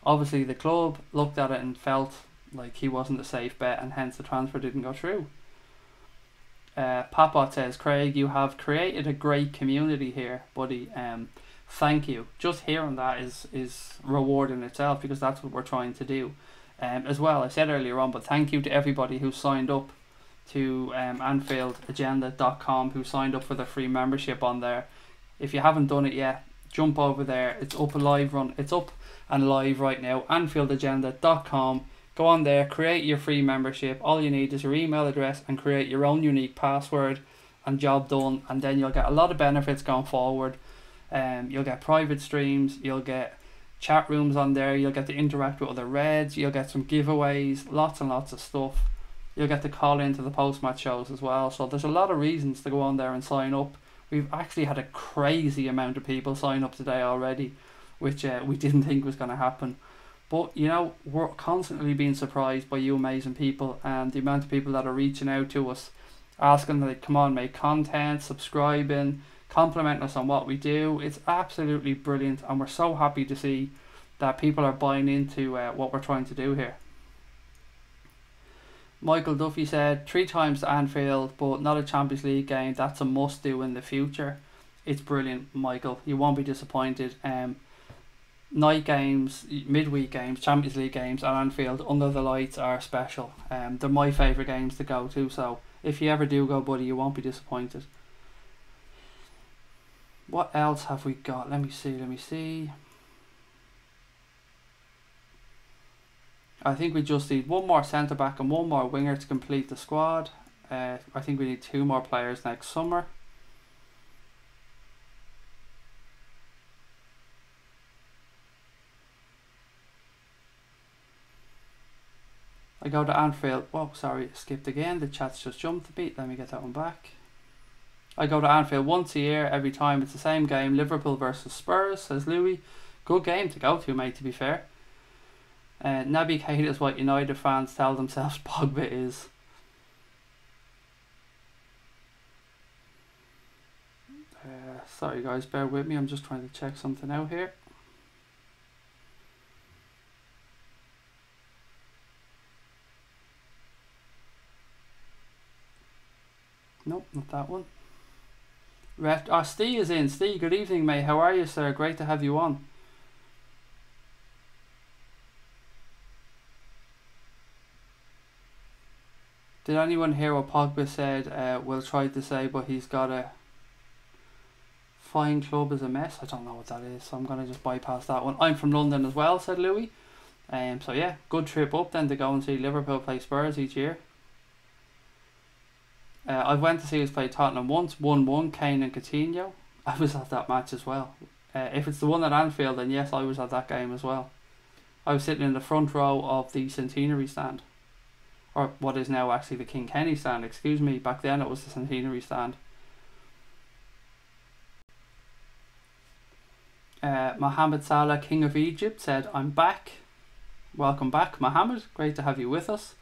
obviously the club looked at it and felt like he wasn't a safe bet, and hence the transfer didn't go through. Papot says, Craig, you have created a great community here, buddy. Thank you. Just hearing that is reward in itself, because that's what we're trying to do. As well, I said earlier on, but thank you to everybody who signed up to anfieldagenda.com, who signed up for the free membership on there. If you haven't done it yet, jump over there. It's up and live right now. anfieldagenda.com. Go on there, create your free membership. All you need is your email address and create your own unique password, and job done. And then you'll get a lot of benefits going forward. You'll get private streams, you'll get chat rooms on there, you'll get to interact with other Reds, you'll get some giveaways, lots and lots of stuff. You'll get to call into the post-match shows as well. So there's a lot of reasons to go on there and sign up. We've actually had a crazy amount of people sign up today already, which we didn't think was going to happen. But, we're constantly being surprised by you amazing people, and the amount of people that are reaching out to us, asking that they come on, make content, subscribing, complimenting us on what we do. It's absolutely brilliant, and we're so happy to see that people are buying into what we're trying to do here. Michael Duffy said, 3 times to Anfield, but not a Champions League game. That's a must do in the future. It's brilliant, Michael. You won't be disappointed. Night games, midweek games, Champions League games at Anfield under the lights are special. They're my favourite games to go to, so if you ever do go, buddy, you won't be disappointed. What else have we got? Let me see. I think we just need one more centre back and one more winger to complete the squad. I think we need 2 more players next summer. I go to Anfield. Whoa, sorry, skipped again. The chat's just jumped a bit. Let me get that one back. I go to Anfield once a year. Every time it's the same game. Liverpool versus Spurs, says Louis. Good game to go to, mate, to be fair. Naby Keita is what United fans tell themselves Pogba is. Sorry guys, bear with me. I'm just trying to check something out here. Nope, not that one. Steve is in. Steve, good evening, mate. How are you, sir? Great to have you on. Did anyone hear what Pogba said? Will try to say, but he's got a fine club is a mess. I don't know what that is, so I'm going to just bypass that one. I'm from London as well, said Louis. So yeah, good trip up then to go and see Liverpool play Spurs each year. I went to see us play Tottenham once, 1-1, Kane and Coutinho. I was at that match as well. If it's the one at Anfield, then yes, I was at that game as well. I was sitting in the front row of the centenary stand. Or what is now actually the King Kenny stand, excuse me. Back then it was the centenary stand. Mohamed Salah, King of Egypt, said, I'm back. Welcome back, Mohamed. Great to have you with us.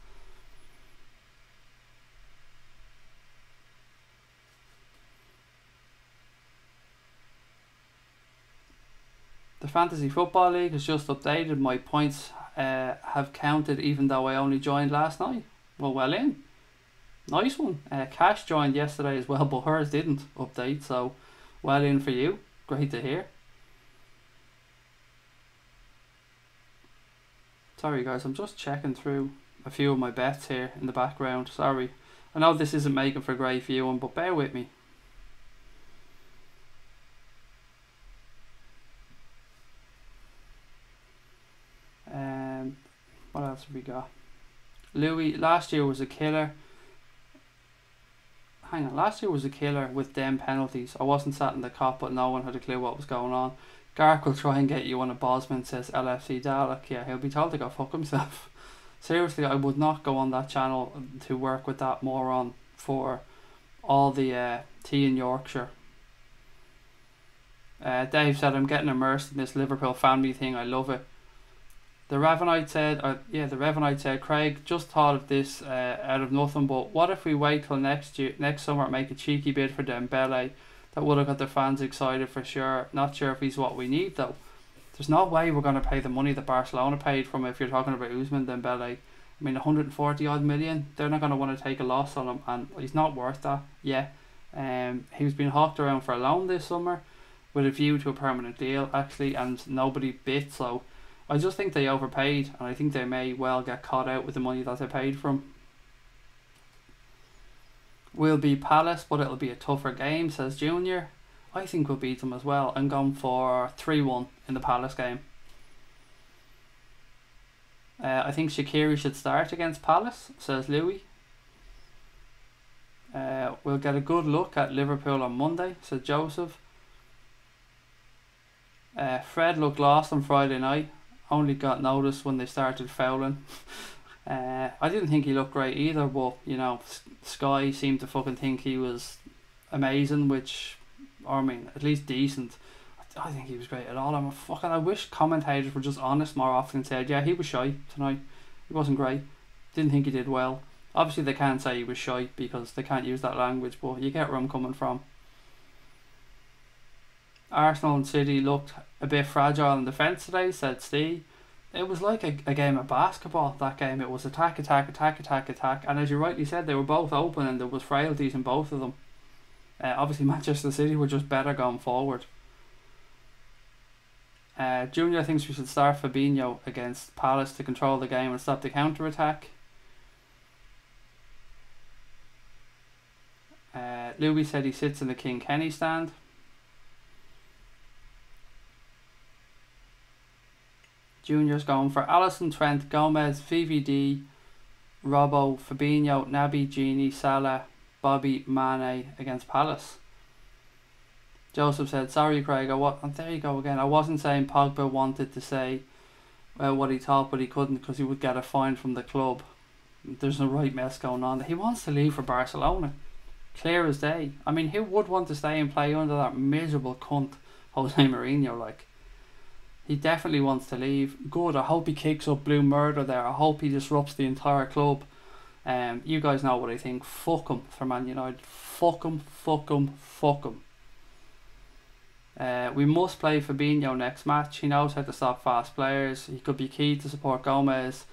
The Fantasy Football League has just updated. My points have counted even though I only joined last night. Well in. Nice one. Cash joined yesterday as well, but hers didn't update, so well in for you. Great to hear. Sorry guys, I'm just checking through a few of my bets here in the background. Sorry. I know this isn't making for great viewing, but bear with me. What else have we got? Louis, last year was a killer. Hang on, last year was a killer with them penalties. I wasn't sat in the cop, but no one had a clue what was going on. Gark will try and get you on a Bosman, says LFC Dalek. Yeah, he'll be told to go fuck himself. Seriously, I would not go on that channel to work with that moron for all the tea in Yorkshire. Dave said, I'm getting immersed in this Liverpool family thing. I love it. The Ravenite said, Craig, just thought of this out of nothing, but what if we wait till next summer and make a cheeky bid for Dembele? That would have got the fans excited for sure. Not sure if he's what we need though. There's no way we're going to pay the money that Barcelona paid from if you're talking about Ousmane Dembele. I mean, 140 odd million. They're not going to want to take a loss on him, and he's not worth that. Yeah. He's been hawked around for a loan this summer with a view to a permanent deal actually, and nobody bit. So I just think they overpaid, and I think they may well get caught out with the money that they paid for him. We'll beat Palace, but it'll be a tougher game, says Junior. I think we'll beat them as well. I'm going for 3-1 in the Palace game. I think Shaqiri should start against Palace, says Louis. We'll get a good look at Liverpool on Monday, says Joseph. Fred looked lost on Friday night. Only got noticed when they started fouling. I didn't think he looked great either, but you know, Sky seemed to fucking think he was amazing, which, or I mean, at least decent. I think he was great at all. I wish commentators were just honest more often and said, yeah, he was shy tonight. He wasn't great. Didn't think he did well. Obviously they can't say he was shy because they can't use that language, but you get where I'm coming from. Arsenal and City looked a bit fragile in defence today, said Steve. It was like a game of basketball, that game. It was attack, attack, attack, attack, attack. And as you rightly said, they were both open and there was frailties in both of them. Obviously Manchester City were just better going forward. Junior thinks we should start Fabinho against Palace to control the game and stop the counter-attack. Louis said he sits in the King Kenny stand. Junior's going for Alisson, Trent, Gomez, VVD, Robbo, Fabinho, Naby, Gini, Salah, Bobby, Mane against Palace. Joseph said, sorry Craig, and there you go again. I wasn't saying Pogba wanted to say what he thought, but he couldn't because he would get a fine from the club. There's a right mess going on. He wants to leave for Barcelona. Clear as day. I mean, who would want to stay and play under that miserable cunt Jose Mourinho? Like, he definitely wants to leave. Good. I hope he kicks up blue murder there. I hope he disrupts the entire club. You guys know what I think. Fuck him for Man United. Fuck him. Fuck him. Fuck him. We must play Fabinho next match. He knows how to stop fast players. He could be key to support Gomez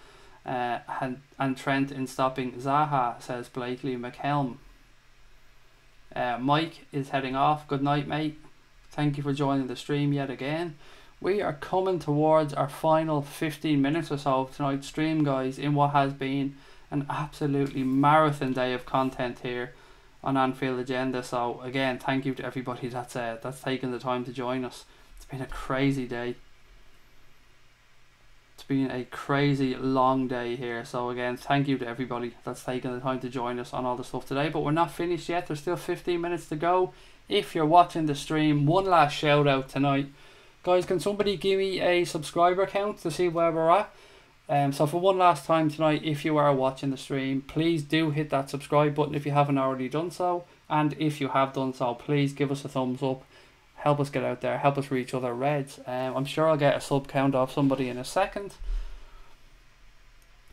and Trent in stopping Zaha, says Blakely McHelm. Mike is heading off. Good night, mate. Thank you for joining the stream yet again. We are coming towards our final 15 minutes or so of tonight's stream, guys, in what has been an absolutely marathon day of content here on Anfield Agenda. So again, thank you to everybody that's taken the time to join us. It's been a crazy day. It's been a crazy long day here. So again, thank you to everybody that's taken the time to join us on all the stuff today. But we're not finished yet. There's still 15 minutes to go. If you're watching the stream, one last shout out tonight. Guys, can somebody give me a subscriber count to see where we're at? So for one last time tonight, if you are watching the stream, please do hit that subscribe button if you haven't already done so. And if you have done so, please give us a thumbs up. Help us get out there. Help us reach other Reds. I'm sure I'll get a sub count off somebody in a second.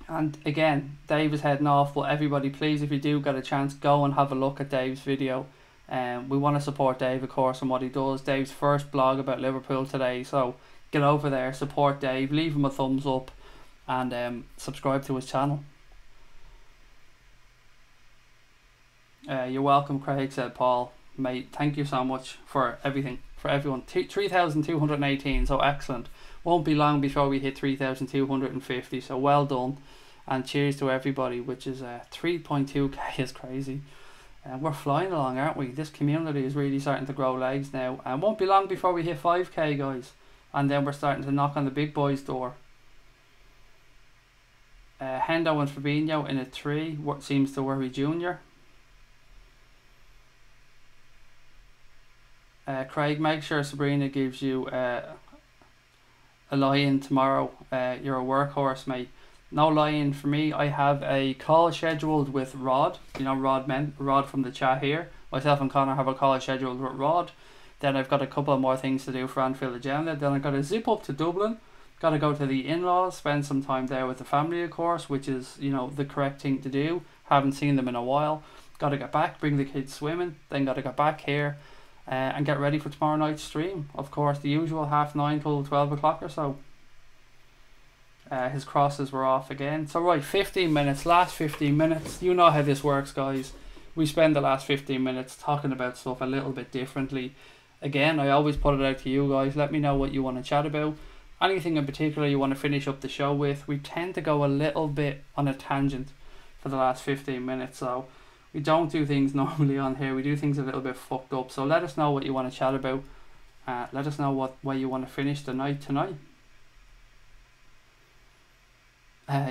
And again, Dave is heading off, but everybody, please, if you do get a chance, go and have a look at Dave's video. We want to support Dave, of course, and what he does. Dave's first blog about Liverpool today. So get over there, support Dave, leave him a thumbs up, and subscribe to his channel. You're welcome, Craig, said Paul. Mate, thank you so much for everything, for everyone. 3,218, so excellent. Won't be long before we hit 3,250, so well done. And cheers to everybody, which is 3.2k is crazy. We're flying along, aren't we? This community is really starting to grow legs now. And won't be long before we hit 5k, guys. And then we're starting to knock on the big boys' door. Hendo and Fabinho in a 3. What seems to worry Junior. Craig, make sure Sabrina gives you a lie-in tomorrow. You're a workhorse, mate. No lie-in for me. I have a call scheduled with Rod. You know, Rod from the chat here. Myself and Connor have a call scheduled with Rod. Then I've got a couple of more things to do for Anfield Agenda. Then I've got to zip up to Dublin. Got to go to the in-laws, spend some time there with the family, of course, which is, you know, the correct thing to do. Haven't seen them in a while. Got to get back, bring the kids swimming. Then got to get back here and get ready for tomorrow night's stream. Of course, the usual 9:30 till 12 o'clock or so. His crosses were off again. So right, 15 minutes, last 15 minutes. You know how this works, guys. We spend the last 15 minutes talking about stuff a little bit differently. Again, I always put it out to you guys. Let me know what you want to chat about. Anything in particular you want to finish up the show with. We tend to go a little bit on a tangent for the last 15 minutes. So we don't do things normally on here. We do things a little bit fucked up. So let us know what you want to chat about. Let us know what way you want to finish the night tonight.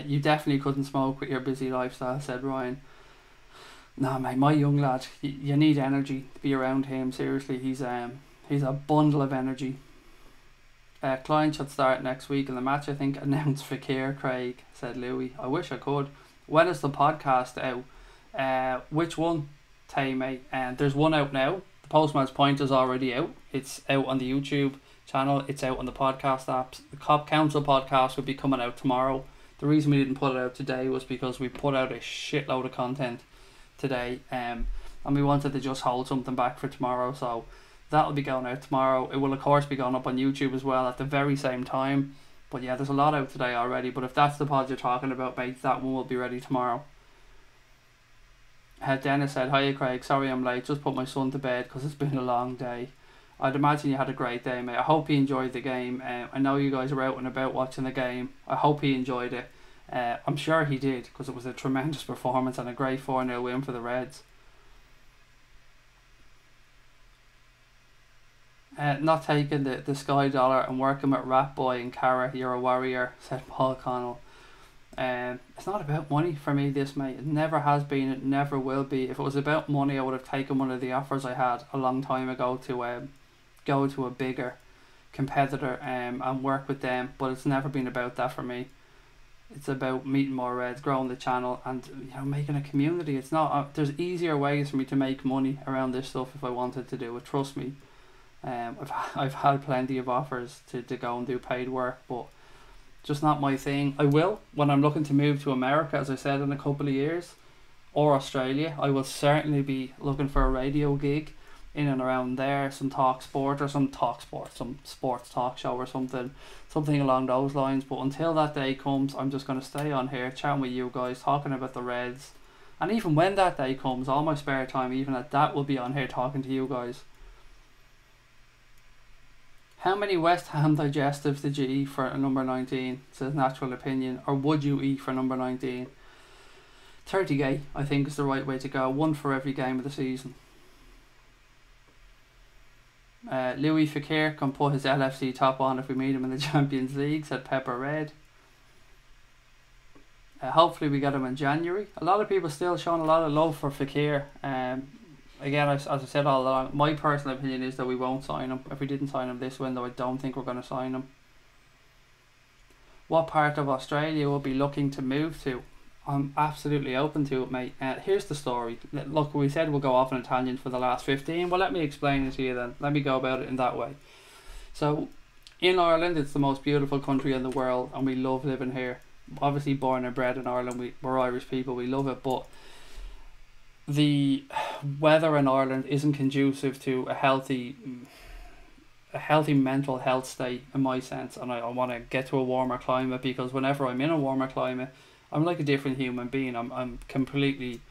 You definitely couldn't smoke with your busy lifestyle, said Ryan. No, mate, my young lad, you need energy to be around him. Seriously, he's a bundle of energy. Client should start next week in the match, I think. Announced Fakir, Craig, said Louis. I wish I could. When is the podcast out? Which one, Tay, mate? There's one out now. The Postman's Point is already out. It's out on the YouTube channel. It's out on the podcast apps. The Cop Council podcast will be coming out tomorrow. The reason we didn't put it out today was because we put out a shitload of content today, and we wanted to just hold something back for tomorrow. So that'll be going out tomorrow. It will of course be going up on YouTube as well at the very same time. But yeah, there's a lot out today already. But if that's the pod you're talking about, mate, that one will be ready tomorrow. Dennis said, "Hiya Craig, sorry I'm late. Just put my son to bed because it's been a long day." I'd imagine you had a great day, mate. I hope he enjoyed the game. I know you guys were out and about watching the game. I hope he enjoyed it. I'm sure he did, because it was a tremendous performance and a great 4-0 win for the Reds. Not taking the Sky Dollar and working with Rat Boy and Cara, you're a warrior, said Paul Connell. It's not about money for me, this, mate. It never has been, it never will be. If it was about money, I would have taken one of the offers I had a long time ago to go to a bigger competitor and work with them, but it's never been about that for me. It's about meeting more Reds, growing the channel, and making a community. It's not there's easier ways for me to make money around this stuff if I wanted to do it, trust me. I've had plenty of offers to go and do paid work, but just not my thing. I will when I'm looking to move to America, as I said, in a couple of years, or Australia. I will certainly be looking for a radio gig in and around there, some sports talk show or something along those lines. But until that day comes, I'm just going to stay on here chatting with you guys, talking about the Reds. And even when that day comes, all my spare time, even at that, will be on here talking to you guys. How many West Ham digestives did you eat for number 19? Says Natural Opinion. Or would you eat for number 19? 30k, I think, is the right way to go. One for every game of the season. Louis Fekir can put his LFC top on if we meet him in the Champions League, said Pepper Red. Hopefully we get him in January. A lot of people still showing a lot of love for Fekir. Again, as I said all along, my personal opinion is that we won't sign him. If we didn't sign him this window, I don't think we're going to sign him. What part of Australia will be looking to move to? I'm absolutely open to it, mate. Here's the story. Look, we said we'll go off on a tangent for the last 15. Well, let me explain it to you then. Let me go about it in that way. So, in Ireland, it's the most beautiful country in the world, and we love living here. Obviously, born and bred in Ireland, we're Irish people, we love it, but the weather in Ireland isn't conducive to a healthy mental health state, in my sense, and I want to get to a warmer climate, because whenever I'm in a warmer climate, I'm like a different human being. I'm completely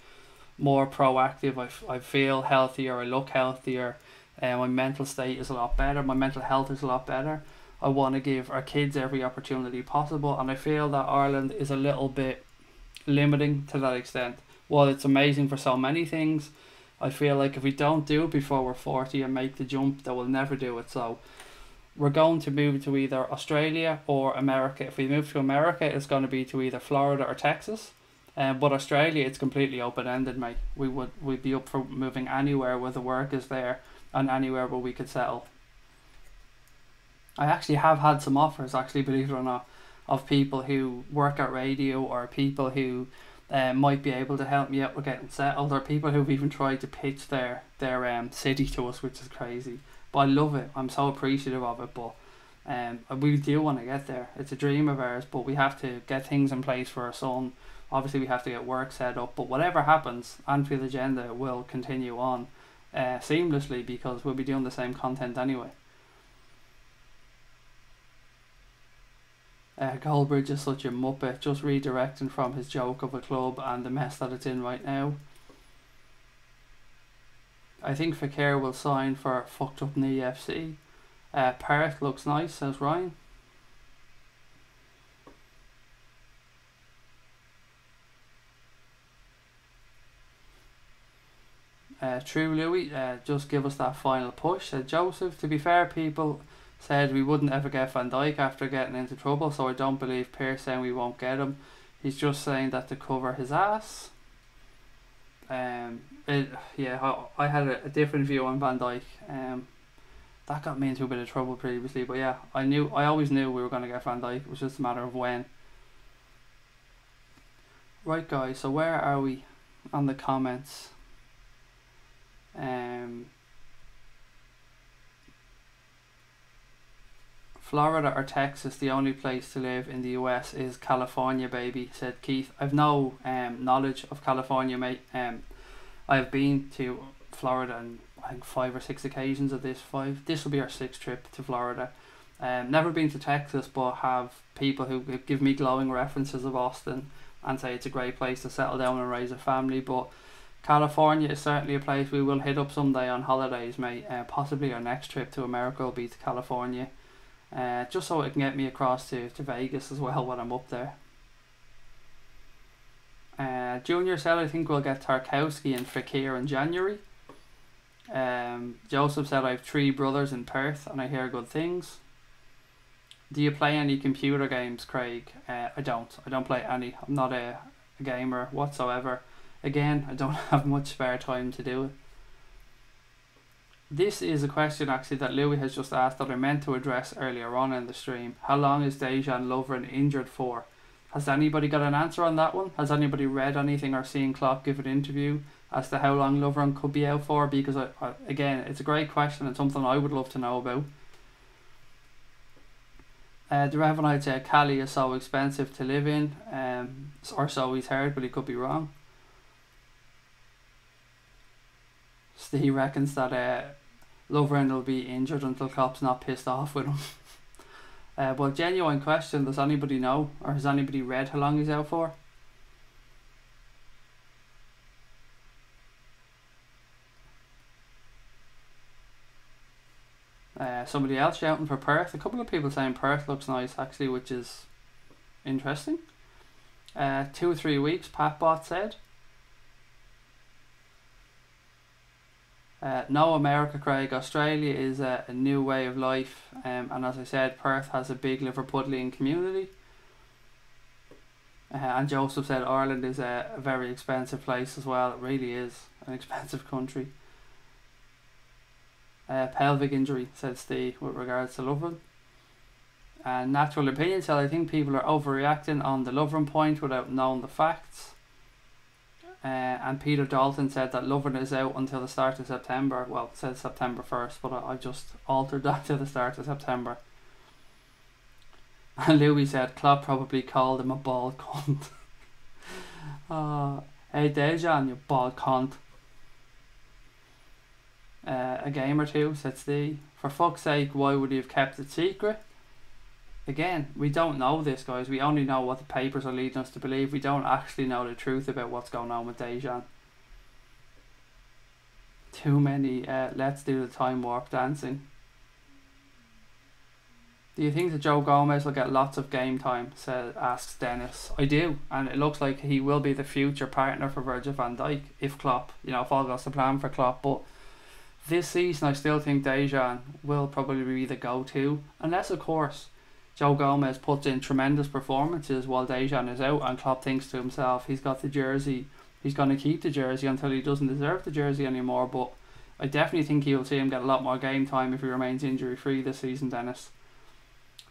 more proactive. I feel healthier. I look healthier. My mental state is a lot better. My mental health is a lot better. I want to give our kids every opportunity possible, and I feel that Ireland is a little bit limiting to that extent. While it's amazing for so many things, I feel like if we don't do it before we're 40 and make the jump, that we'll never do it. So we're going to move to either Australia or America. If we move to America, it's going to be to either Florida or Texas. But Australia, it's completely open-ended, mate. We'd be up for moving anywhere where the work is there and anywhere where we could settle. I actually have had some offers, actually, believe it or not, of people who work at radio, or people who might be able to help me out with getting settled, or people who've even tried to pitch their city to us, which is crazy. But I love it. I'm so appreciative of it. But we do want to get there. It's a dream of ours, but we have to get things in place for our son. Obviously, we have to get work set up. But whatever happens, Anfield Agenda will continue on seamlessly, because we'll be doing the same content anyway. Goldbridge is such a muppet, just redirecting from his joke of a club and the mess that it's in right now. I think Fekir will sign for fucked up knee FC. Perth looks nice, says Ryan. True Louis, just give us that final push, said Joseph. To be fair, people said we wouldn't ever get Van Dijk after getting into trouble, so I don't believe Pierce saying we won't get him. He's just saying that to cover his ass. I had a different view on Van Dijk. That got me into a bit of trouble previously, but yeah, I always knew we were going to get Van Dijk. It was just a matter of when. Right, guys, so where are we on the comments? Florida or Texas, the only place to live in the US is California, baby, said Keith. I've no knowledge of California, mate. I've been to Florida on, I think, 5 or 6 occasions of this. This will be our 6th trip to Florida. Never been to Texas, but have people who give me glowing references of Austin and say it's a great place to settle down and raise a family. But California is certainly a place we will hit up someday on holidays, mate. Possibly our next trip to America will be to California. Just so it can get me across to Vegas as well when I'm up there. Junior said I think we'll get Tarkowski and Fekir in January. Joseph said I have 3 brothers in Perth and I hear good things. Do you play any computer games, Craig? I don't play any. I'm not a gamer whatsoever. Again, I don't have much spare time to do it. This is a question actually that Louis has just asked that I meant to address earlier on in the stream. How long is Dejan Lovren injured for? Has anybody got an answer on that one? Has anybody read anything or seen Klopp give an interview as to how long Lovren could be out for? Because again, it's a great question and something I would love to know about. The Revenite said Cali is so expensive to live in, or so he's heard, but he could be wrong. Steve reckons that Lovren will be injured until Klopp's not pissed off with him. Well, genuine question, does anybody know, or has anybody read how long he's out for? Somebody else shouting for Perth. A couple of people saying Perth looks nice actually, which is interesting. 2 or 3 weeks, Patbot said. No America, Craig. Australia is a new way of life, and as I said, Perth has a big Liverpudlian community. And Joseph said Ireland is a very expensive place as well. It really is an expensive country. Pelvic injury, said Steve, with regards to Lovren. And Natural Opinion said, I think people are overreacting on the Lovren point without knowing the facts. And Peter Dalton said that Lovren is out until the start of September. Well, it says September 1st, but I just altered that to the start of September. And Louis said Klopp probably called him a bald cunt. Hey Dejan, you bald cunt. A game or two, said Steve. For fuck's sake, why would he have kept it secret? Again, we don't know this, guys. We only know what the papers are leading us to believe. We don't actually know the truth about what's going on with Dejan. Too many let's do the time warp dancing. Do you think that Joe Gomez will get lots of game time? Asks Dennis. I do, and it looks like he will be the future partner for Virgil van Dijk if Klopp, if all goes to plan for Klopp. But this season, I still think Dejan will probably be the go-to, unless of course Joe Gomez puts in tremendous performances while Dejan is out, and Klopp thinks to himself he's got the jersey, he's going to keep the jersey until he doesn't deserve the jersey anymore. But I definitely think you'll see him get a lot more game time if he remains injury-free this season, Dennis.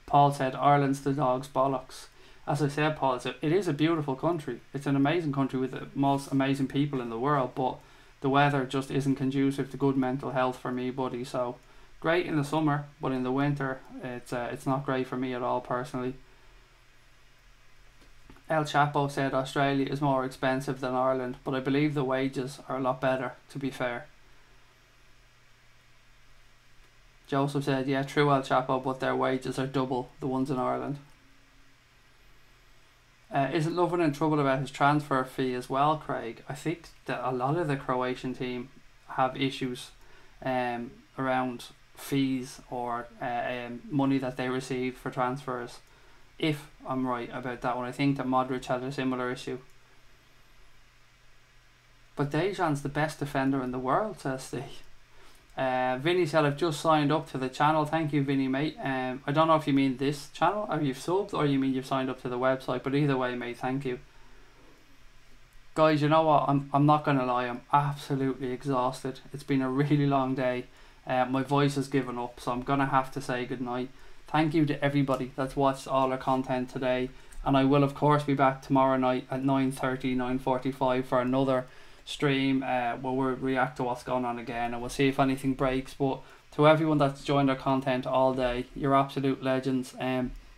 Paul said Ireland's the dog's bollocks. As I said, Paul, it is a beautiful country. It's an amazing country with the most amazing people in the world, but the weather just isn't conducive to good mental health for me, buddy. So great in the summer, but in the winter it's not great for me at all personally. El Chapo said Australia is more expensive than Ireland, but I believe the wages are a lot better, to be fair. Joseph said, yeah, true, El Chapo, but their wages are double the ones in Ireland. Isn't Lovren in trouble about his transfer fee as well, Craig? I think that a lot of the Croatian team have issues around fees or money that they receive for transfers. If I'm right about that one, I think that Modric had a similar issue. But Dejan's the best defender in the world, says Steve. Vinny said, I've just signed up to the channel. Thank you, Vinny, mate. I don't know if you mean this channel or you've subbed or you mean you've signed up to the website, but either way, mate, thank you. Guys, you know what, I'm not going to lie, I'm absolutely exhausted. It's been a really long day. My voice has given up, so I'm going to have to say goodnight. Thank you to everybody that's watched all our content today, and I will of course be back tomorrow night at 9:30, 9:45 for another stream where we'll react to what's going on again, and we'll see if anything breaks. But to everyone that's joined our content all day, you're absolute legends.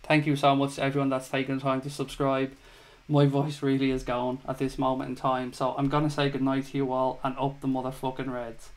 Thank you so much to everyone that's taken time to subscribe. My voice really is going at this moment in time, so I'm gonna say goodnight to you all and up the motherfucking Reds.